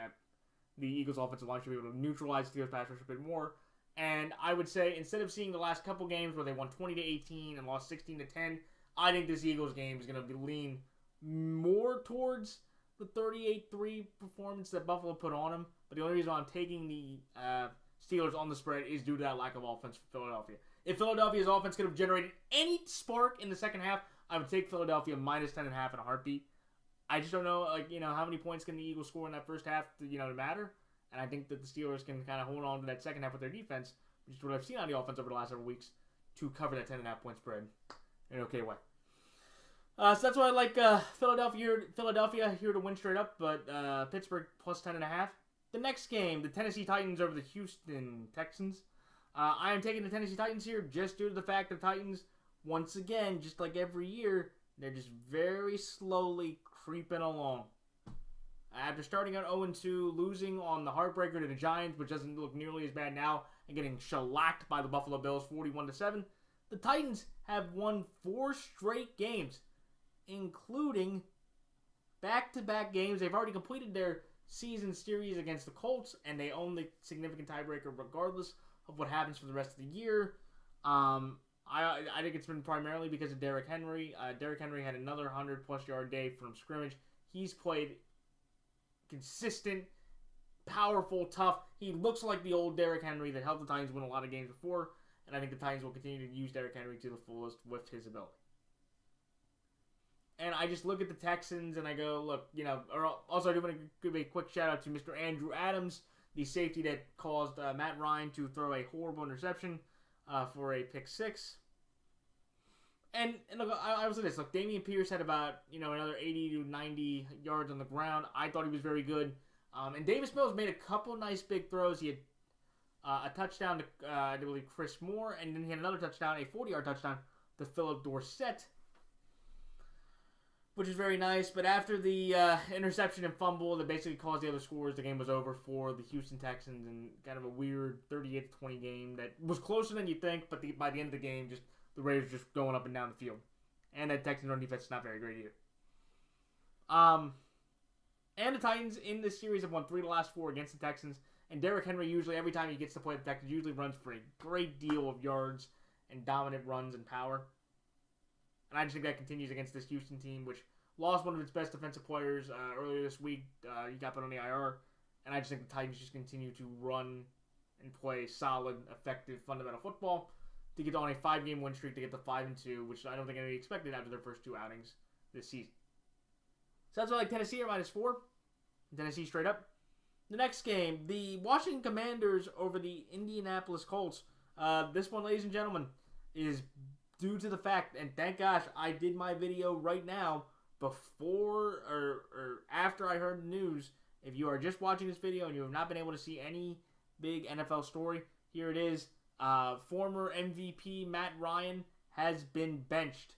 The Eagles' offensive line should be able to neutralize Steelers' pass rush a bit more. And I would say, instead of seeing the last couple games where they won 20-18 and lost 16-10, I think this Eagles game is going to lean more towards the 38-3 performance that Buffalo put on them. But the only reason why I'm taking the Steelers on the spread is due to that lack of offense for Philadelphia. If Philadelphia's offense could have generated any spark in the second half, I would take Philadelphia -10.5 in a heartbeat. I just don't know, how many points can the Eagles score in that first half to matter. And I think that the Steelers can kind of hold on to that second half with their defense, which is what I've seen on the offense over the last several weeks, to cover that 10.5 point spread in an okay way. So that's why I like Philadelphia here to win straight up, but Pittsburgh +10.5. The next game, the Tennessee Titans over the Houston Texans. I am taking the Tennessee Titans here just due to the fact that the Titans, once again, just like every year, they're just very slowly creeping along. After starting out 0-2, losing on the heartbreaker to the Giants, which doesn't look nearly as bad now, and getting shellacked by the Buffalo Bills 41-7, the Titans have won 4 straight games, including back-to-back games. They've already completed their season series against the Colts, and they own the significant tiebreaker regardless of what happens for the rest of the year. I think it's been primarily because of Derrick Henry. Derrick Henry had another 100-plus yard day from scrimmage. He's played consistent, powerful, tough. He looks like the old Derrick Henry that helped the Titans win a lot of games before, and I think the Titans will continue to use Derrick Henry to the fullest with his ability. And I just look at the Texans and I go, look, also I do want to give a quick shout out to Mr. Andrew Adams, the safety that caused Matt Ryan to throw a horrible interception for a pick six. And look, I will say this, look, Dameon Pierce had about, another 80 to 90 yards on the ground. I thought he was very good. And Davis Mills made a couple nice big throws. He had a touchdown to, I believe, Chris Moore, and then he had another touchdown, a 40-yard touchdown to Philip Dorsett, which is very nice. But after the interception and fumble that basically caused the other scores, the game was over for the Houston Texans in kind of a weird 38-20 game that was closer than you think, but by the end of the game, just the Raiders just going up and down the field. And that Texans run defense is not very great either. And the Titans in this series have won 3 of the last 4 against the Texans. And Derrick Henry usually, every time he gets to play the Texans, usually runs for a great deal of yards and dominant runs and power. And I just think that continues against this Houston team, which lost one of its best defensive players earlier this week. He got put on the IR. And I just think the Titans just continue to run and play solid, effective, fundamental football to get on a 5-game win streak to get to 5-2, which I don't think anybody expected after their first 2 outings this season. So that's why I like Tennessee at -4. Tennessee straight up. The next game, the Washington Commanders over the Indianapolis Colts. This one, ladies and gentlemen, is due to the fact, and thank gosh I did my video right now before or after I heard the news. If you are just watching this video and you have not been able to see any big NFL story, here it is. Former MVP Matt Ryan has been benched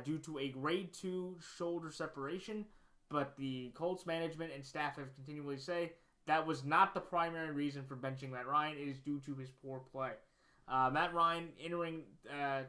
due to a grade 2 shoulder separation, but the Colts management and staff have continually say that was not the primary reason for benching Matt Ryan. It is due to his poor play. Matt Ryan, entering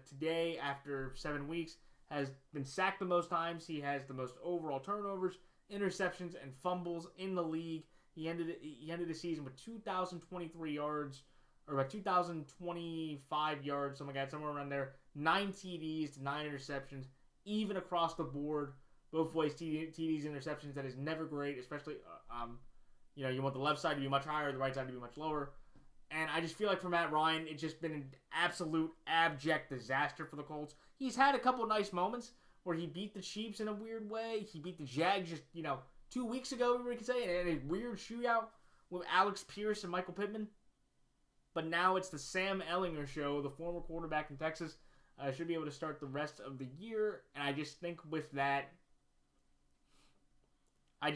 today after 7 weeks, has been sacked the most times. He has the most overall turnovers, interceptions, and fumbles in the league. He ended the season with 2,023 yards, or about 2,025 yards, something like that, somewhere around there. 9 TDs to 9 interceptions, even across the board. Both ways, TDs, interceptions, that is never great, especially, you want the left side to be much higher, the right side to be much lower. And I just feel like for Matt Ryan, it's just been an absolute abject disaster for the Colts. He's had a couple nice moments where he beat the Chiefs in a weird way. He beat the Jags just, 2 weeks ago, we could say, in a weird shootout with Alex Pierce and Michael Pittman. But now it's the Sam Ehlinger show, the former quarterback in Texas. Should be able to start the rest of the year. And I just think with that, I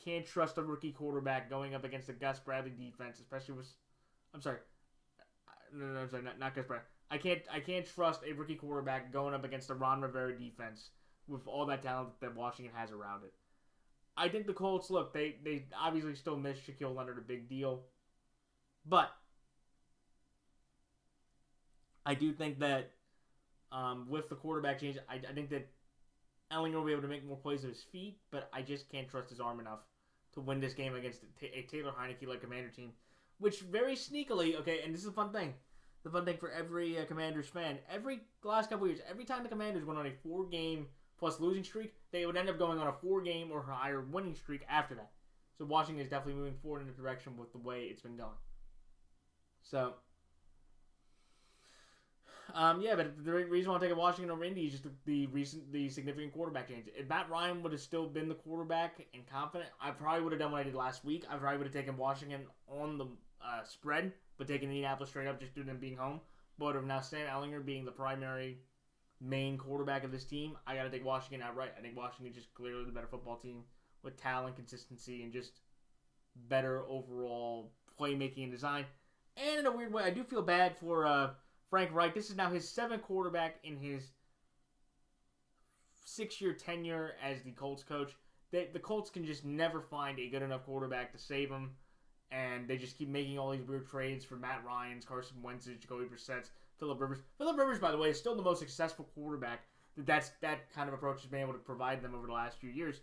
can't trust a rookie quarterback going up against the Gus Bradley defense, especially with... I'm sorry. No, I'm sorry, not Gus Bradley. I can't trust a rookie quarterback going up against the Ron Rivera defense with all that talent that Washington has around it. I think the Colts, look, they obviously still miss Shaquille Leonard a big deal. But I do think that with the quarterback change, I think that Ehlinger will be able to make more plays with his feet, but I just can't trust his arm enough to win this game against a Taylor Heineke-led Commander team, which very sneakily, okay, and this is a fun thing. The fun thing for every Commanders fan, last couple years, every time the Commanders went on a 4-game plus losing streak, they would end up going on a 4-game or higher winning streak after that. So Washington is definitely moving forward in the direction with the way it's been going. So, but the reason why I'm taking Washington over Indy is just the significant quarterback change. If Matt Ryan would have still been the quarterback and confident, I probably would have done what I did last week. I probably would have taken Washington on the spread, but taking Indianapolis straight up just due to them being home. But of now Sam Ehlinger being the primary main quarterback of this team, I got to take Washington outright. I think Washington is just clearly the better football team with talent, consistency, and just better overall playmaking and design. And in a weird way, I do feel bad for Frank Reich. This is now his 7th quarterback in his 6-year tenure as the Colts coach. The Colts can just never find a good enough quarterback to save them, and they just keep making all these weird trades for Matt Ryan's, Carson Wentz's, Jacoby Brissett's, Phillip Rivers. Phillip Rivers, by the way, is still the most successful quarterback that kind of approach has been able to provide them over the last few years.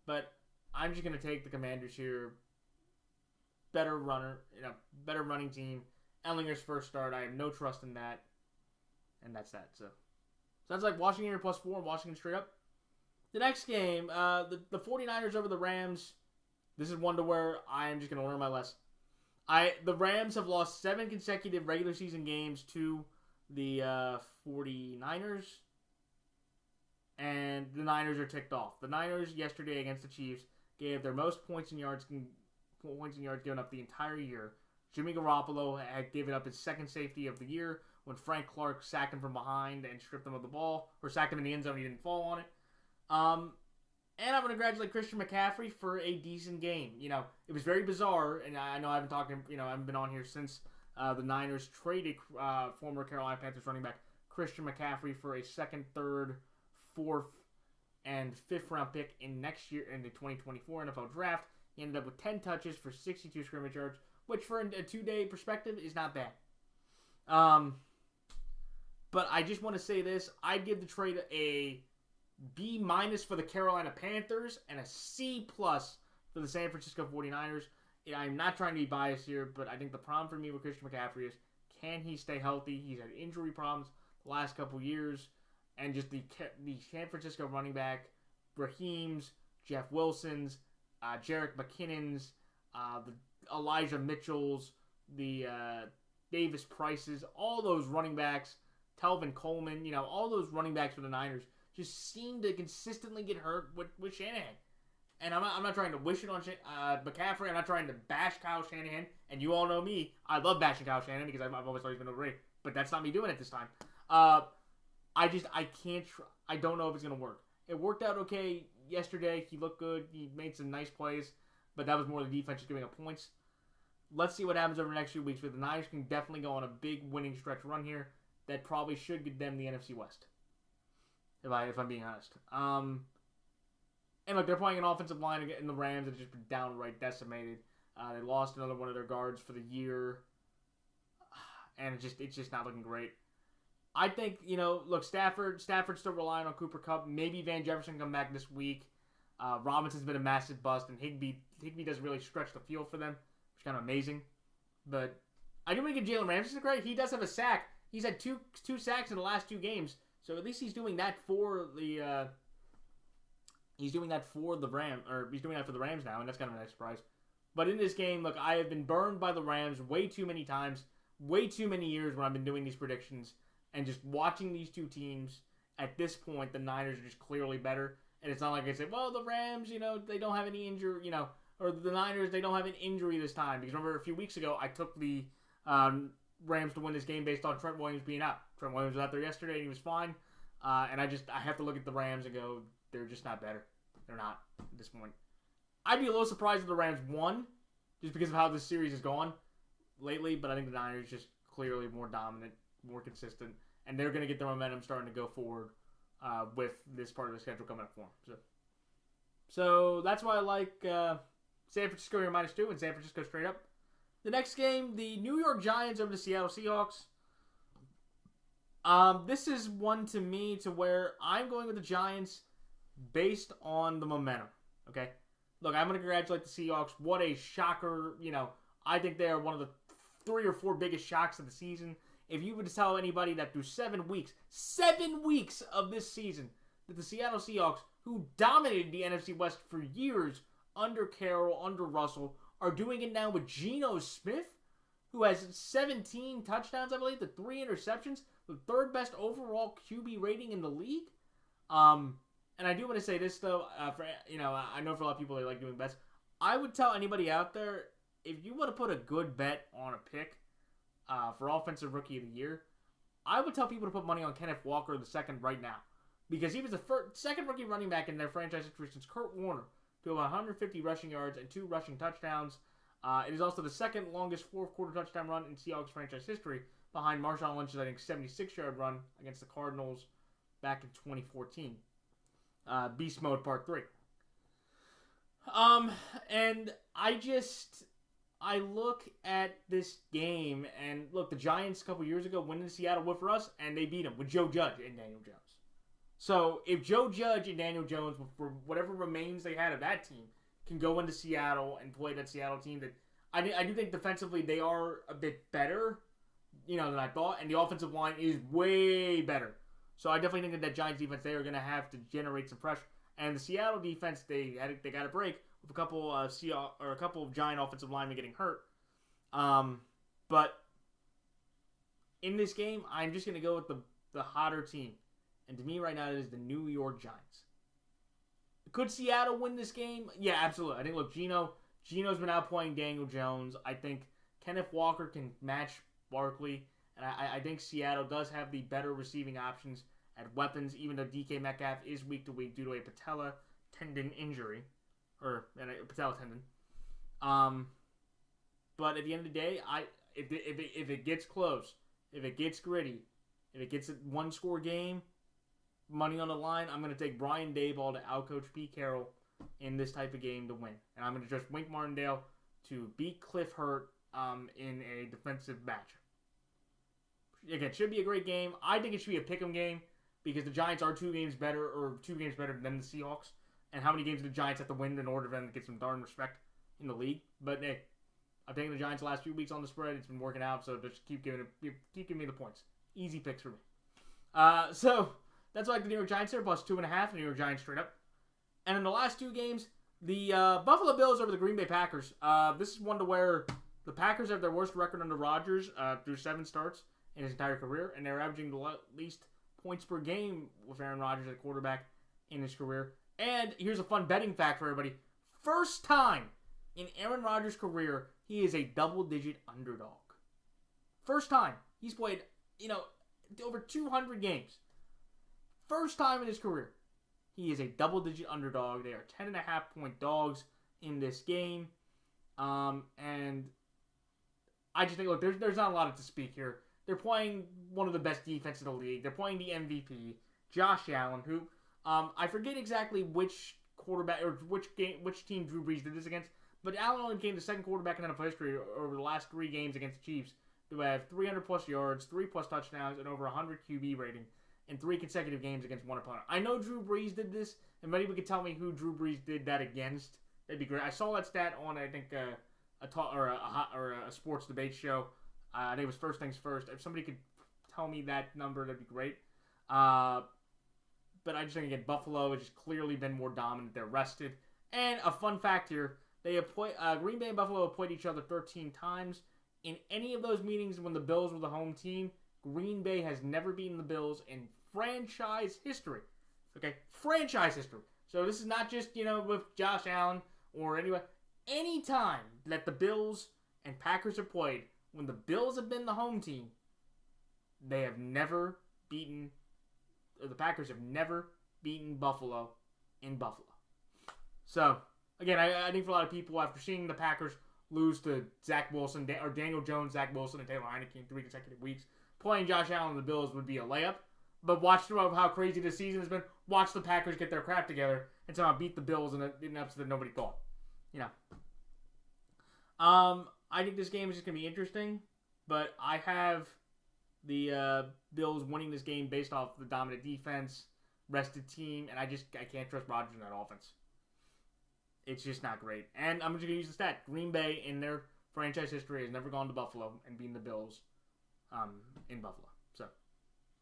But I'm just going to take the Commanders here. Better runner, better running team. Ellinger's first start. I have no trust in that. And that's that. So that's like Washington here +4 and Washington straight up. The next game, the 49ers over the Rams. This is one to where I am just going to learn my lesson. The Rams have lost 7 consecutive regular season games to the 49ers. And the Niners are ticked off. The Niners yesterday against the Chiefs gave their most points and yards given up the entire year. Jimmy Garoppolo had given up his second safety of the year when Frank Clark sacked him from behind and stripped him of the ball, or sacked him in the end zone. He didn't fall on it. And I'm going to congratulate Christian McCaffrey for a decent game. It was very bizarre, and I know I haven't been on here since the Niners traded former Carolina Panthers running back Christian McCaffrey for a second, third, fourth, and fifth round pick in the 2024 NFL Draft. He ended up with 10 touches for 62 scrimmage yards, which for a 2-day perspective is not bad. But I just want to say this. I'd give the trade a B- for the Carolina Panthers and a C+ for the San Francisco 49ers. I'm not trying to be biased here, but I think the problem for me with Christian McCaffrey is, can he stay healthy? He's had injury problems the last couple years. And just the San Francisco running back, Raheem's, Jeff Wilson's, Jerick McKinnon's, the Elijah Mitchell's, the Davis Price's, all those running backs, Telvin Coleman, all those running backs for the Niners just seem to consistently get hurt with Shanahan. And I'm not trying to wish it on McCaffrey. I'm not trying to bash Kyle Shanahan. And you all know me. I love bashing Kyle Shanahan because I've always thought he's been overrated. But that's not me doing it this time. I don't know if it's going to work. It worked out okay yesterday. He looked good. He made some nice plays. But that was more the defense just giving up points. Let's see what happens over the next few weeks. But the Niners can definitely go on a big winning stretch run here. That probably should get them the NFC West. If I'm being honest. And look, they're playing an offensive line in the Rams that's just been downright decimated. They lost another one of their guards for the year. And it's just not looking great. I think, look, Stafford's still relying on Cooper Kupp. Maybe Van Jefferson can come back this week. Robinson's been a massive bust, and Higbee doesn't really stretch the field for them, which is kind of amazing. But I do want to give Jalen Ramsey credit. He does have a sack. He's had two sacks in the last 2 games, so at least he's doing that for the He's doing that for the Rams now, and that's kind of a nice surprise. But in this game, look, I have been burned by the Rams way too many times, way too many years when I've been doing these predictions. And just watching these two teams, at this point, the Niners are just clearly better. And it's not like I say, well, the Rams, they don't have any injury, or the Niners, they don't have an injury this time. Because remember, a few weeks ago, I took the Rams to win this game based on Trent Williams being out. Trent Williams was out there yesterday, and he was fine. And I have to look at the Rams and go, they're just not better. They're not at this point. I'd be a little surprised if the Rams won, just because of how this series has gone lately. But I think the Niners just clearly more dominant, more consistent, and they're going to get their momentum starting to go forward with this part of the schedule coming up for them. So that's why I like San Francisco here -2 and San Francisco straight up. The next game, the New York Giants over the Seattle Seahawks. This is one to me to where I'm going with the Giants based on the momentum. Okay? Look, I'm going to congratulate the Seahawks. What a shocker. I think they are one of the 3 or 4 biggest shocks of the season. If you would tell anybody that through 7 weeks of this season, that the Seattle Seahawks, who dominated the NFC West for years under Carroll, under Russell, are doing it now with Geno Smith, who has 17 touchdowns, I believe, the 3 interceptions, the 3rd best overall QB rating in the league. And I do want to say this, though, I know for a lot of people they like doing bets. I would tell anybody out there, if you want to put a good bet on a pick for Offensive Rookie of the Year, I would tell people to put money on Kenneth Walker II right now. Because he was the second rookie running back in their franchise history since Kurt Warner to have 150 rushing yards and 2 rushing touchdowns. It is also the second longest fourth-quarter touchdown run in Seahawks franchise history, behind Marshawn Lynch's, 76-yard run against the Cardinals back in 2014. Beast Mode Part 3. And I look at this game, and look, the Giants a couple years ago went into Seattle with us, and they beat them with Joe Judge and Daniel Jones. So if Joe Judge and Daniel Jones, for whatever remains they had of that team, can go into Seattle and play that Seattle team, that I do think defensively they are a bit better, than I thought, and the offensive line is way better. So I definitely think that Giants defense, they are going to have to generate some pressure. And the Seattle defense, they got a break with a couple of Giant offensive linemen getting hurt. But in this game, I'm just going to go with the hotter team. And to me right now, it is the New York Giants. Could Seattle win this game? Yeah, absolutely. I think, look, Gino's been outplaying Daniel Jones. I think Kenneth Walker can match Barkley. And I think Seattle does have the better receiving options at weapons, even though DK Metcalf is week to week due to a patella tendon injury. Or a patella tendon. But at the end of the day, if it gets close, if it gets gritty, if it gets a one-score game, money on the line, I'm going to take Brian Daboll to outcoach Pete Carroll in this type of game to win. And I'm going to trust Wink Martindale to beat Cliff Hurt in a defensive match. Again, should be a great game. I think it should be a pick'em game because the Giants are two games better than the Seahawks. And how many games do the Giants have to win in order for them to get some darn respect in the league? But hey, I've taken the Giants the last few weeks on the spread. It's been working out, so just keep giving me the points. Easy picks for me. So that's like the New York Giants there, plus 2.5. The New York Giants straight up. And in the last two games, the Buffalo Bills over the Green Bay Packers. This is one to where the Packers have their worst record under Rodgers through 7 starts in his entire career, and they're averaging the least points per game with Aaron Rodgers at quarterback in his career. And here's a fun betting fact for everybody. First time in Aaron Rodgers' career, he is a double-digit underdog. First time. He's played, over 200 games. First time in his career. He is a double-digit underdog. They are 10.5-point dogs in this game. And I just think, look, there's not a lot to speak here. They're playing one of the best defenses in the league. They're playing the MVP, Josh Allen, who I forget exactly which quarterback or which team Drew Brees did this against, but Allen only became the second quarterback in NFL history over the last 3 games against the Chiefs to have 300-plus yards, 3-plus touchdowns, and over 100 QB rating in 3 consecutive games against one opponent. I know Drew Brees did this, and maybe we could tell me who Drew Brees did that against. That'd be great. I saw that stat on, I think, a sports debate show. I think it was First Things First. If somebody could tell me that number, that'd be great. But I just think, again, Buffalo has just clearly been more dominant. They're rested. And a fun fact here, Green Bay and Buffalo have played each other 13 times. In any of those meetings when the Bills were the home team, Green Bay has never beaten the Bills in franchise history. Okay? Franchise history. So this is not just, with Josh Allen or anyone. Any time that the Bills and Packers have played, when the Bills have been the home team, they have never beaten, or the Packers have never beaten Buffalo in Buffalo. So, again, I think for a lot of people, after seeing the Packers lose to Zach Wilson, or Daniel Jones, Zach Wilson, and Taylor Heineke in 3 consecutive weeks, playing Josh Allen and the Bills would be a layup. But watch how crazy this season has been. Watch the Packers get their crap together and somehow beat the Bills in an upset that nobody thought. I think this game is just going to be interesting, but I have the Bills winning this game based off the dominant defense, rested team, and I can't trust Rodgers in that offense. It's just not great. And I'm just going to use the stat. Green Bay, in their franchise history, has never gone to Buffalo and beaten the Bills in Buffalo. So,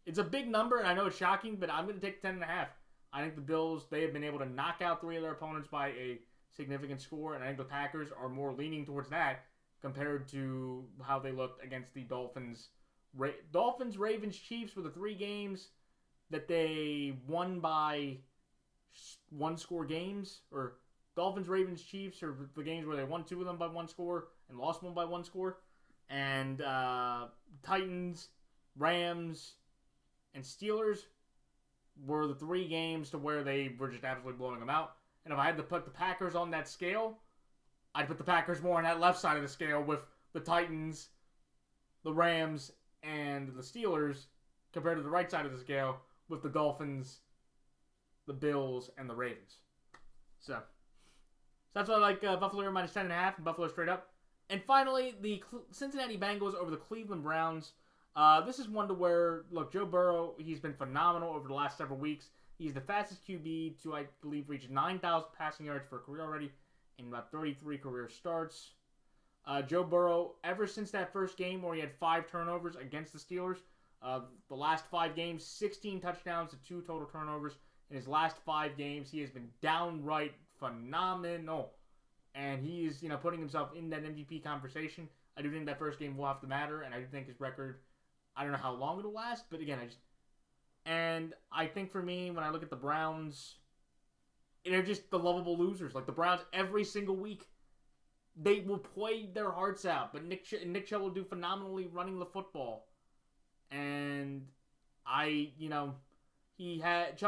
it's a big number, and I know it's shocking, but I'm going to take 10.5. I think the Bills, they have been able to knock out 3 of their opponents by a significant score, and I think the Packers are more leaning towards that compared to how they looked against the Dolphins. Dolphins, Ravens, Chiefs were the 3 games that they won by 1-score games, or Dolphins, Ravens, Chiefs are the games where they won 2 of them by 1 score and lost 1 by 1 score. And Titans, Rams, and Steelers were the 3 games to where they were just absolutely blowing them out. And if I had to put the Packers on that scale, I'd put the Packers more on that left side of the scale with the Titans, the Rams, and the Steelers compared to the right side of the scale with the Dolphins, the Bills, and the Ravens. So that's why I like Buffalo minus 10.5 and Buffalo straight up. And finally, the Cincinnati Bengals over the Cleveland Browns. This is one to where, look, Joe Burrow, he's been phenomenal over the last several weeks. He's the fastest QB to, I believe, reach 9,000 passing yards for a career already in about 33 career starts. Joe Burrow, ever since that first game where he had 5 turnovers against the Steelers, the last 5 games, 16 touchdowns to 2 total turnovers. In his last 5 games, he has been downright phenomenal. And he is, putting himself in that MVP conversation. I do think that first game will have to matter, and I do think his record, I don't know how long it'll last, but again, and I think for me, when I look at the Browns, they're just the lovable losers. Like the Browns, every single week, they will play their hearts out, but Nick Chubb will do phenomenally running the football. And Chubb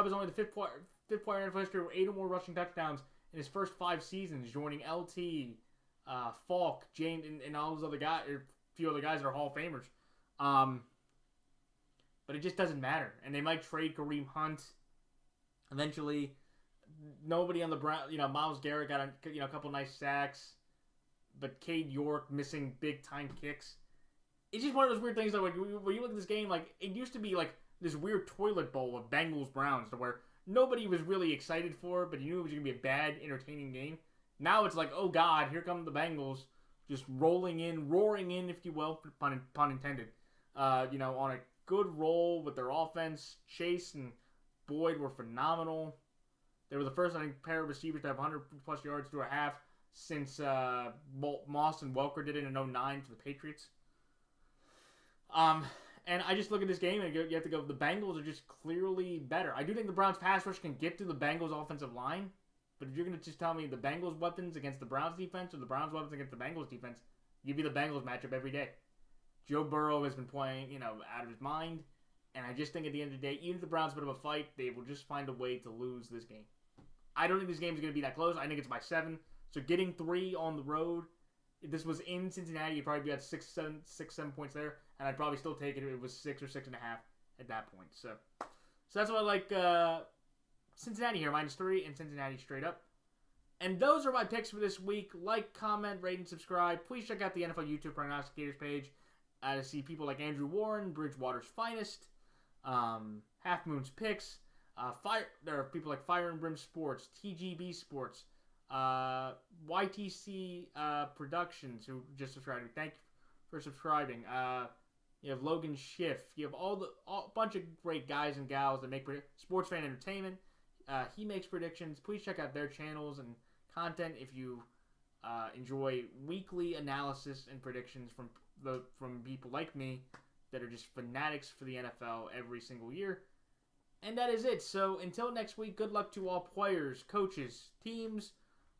is only the fifth player in NFL history with 8 or more rushing touchdowns in his first 5 seasons, joining LT, Falk, James, and all those other guys, or a few other guys that are Hall of Famers. But it just doesn't matter. And they might trade Kareem Hunt eventually. Nobody on the Browns, Myles Garrett got a couple nice sacks, but Cade York missing big time kicks. It's just one of those weird things that when you look at this game, like it used to be like this weird toilet bowl of Bengals Browns to where nobody was really excited for it, but you knew it was going to be a bad, entertaining game. Now it's like, oh God, here come the Bengals, just roaring in, if you will, pun intended. On a good roll with their offense. Chase and Boyd were phenomenal. They were the first, I think, pair of receivers to have 100-plus yards through a half since Moss and Welker did it in 2009 for the Patriots. And I just look at this game and you have to go, the Bengals are just clearly better. I do think the Browns pass rush can get to the Bengals offensive line, but if you're going to just tell me the Bengals weapons against the Browns defense or the Browns weapons against the Bengals defense, give me the Bengals matchup every day. Joe Burrow has been playing, out of his mind, and I just think at the end of the day, even if the Browns put up a fight, they will just find a way to lose this game. I don't think this game is going to be that close. I think it's by 7. So getting 3 on the road, if this was in Cincinnati, you'd probably be at 6, 7 points there, and I'd probably still take it if it was 6 or 6.5 at that point. So that's why I like Cincinnati here, -3, and Cincinnati straight up. And those are my picks for this week. Like, comment, rate, and subscribe. Please check out the NFL YouTube Prognosticators page to see people like Andrew Warren, Bridgewater's Finest, Half Moon's Picks. There are people like Fire and Brim Sports, TGB Sports, YTC Productions, who just subscribed. Thank you for subscribing. You have Logan Schiff. You have a bunch of great guys and gals that make Sports Fan Entertainment. He makes predictions. Please check out their channels and content if you enjoy weekly analysis and predictions from people like me that are just fanatics for the NFL every single year. And that is it. So until next week, good luck to all players, coaches, teams,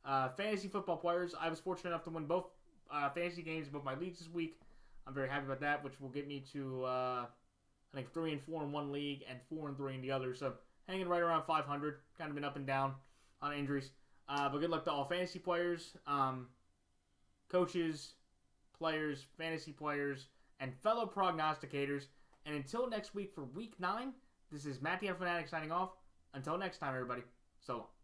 fantasy football players. I was fortunate enough to win both fantasy games in both my leagues this week. I'm very happy about that, which will get me to I think 3-4 in one league and 4-3 in the other. So hanging right around 500. Kind of been up and down on injuries. But good luck to all fantasy players, coaches, players, fantasy players, and fellow prognosticators. And until next week for Week 9, this is Matt the Fanatic signing off. Until next time, everybody. So long.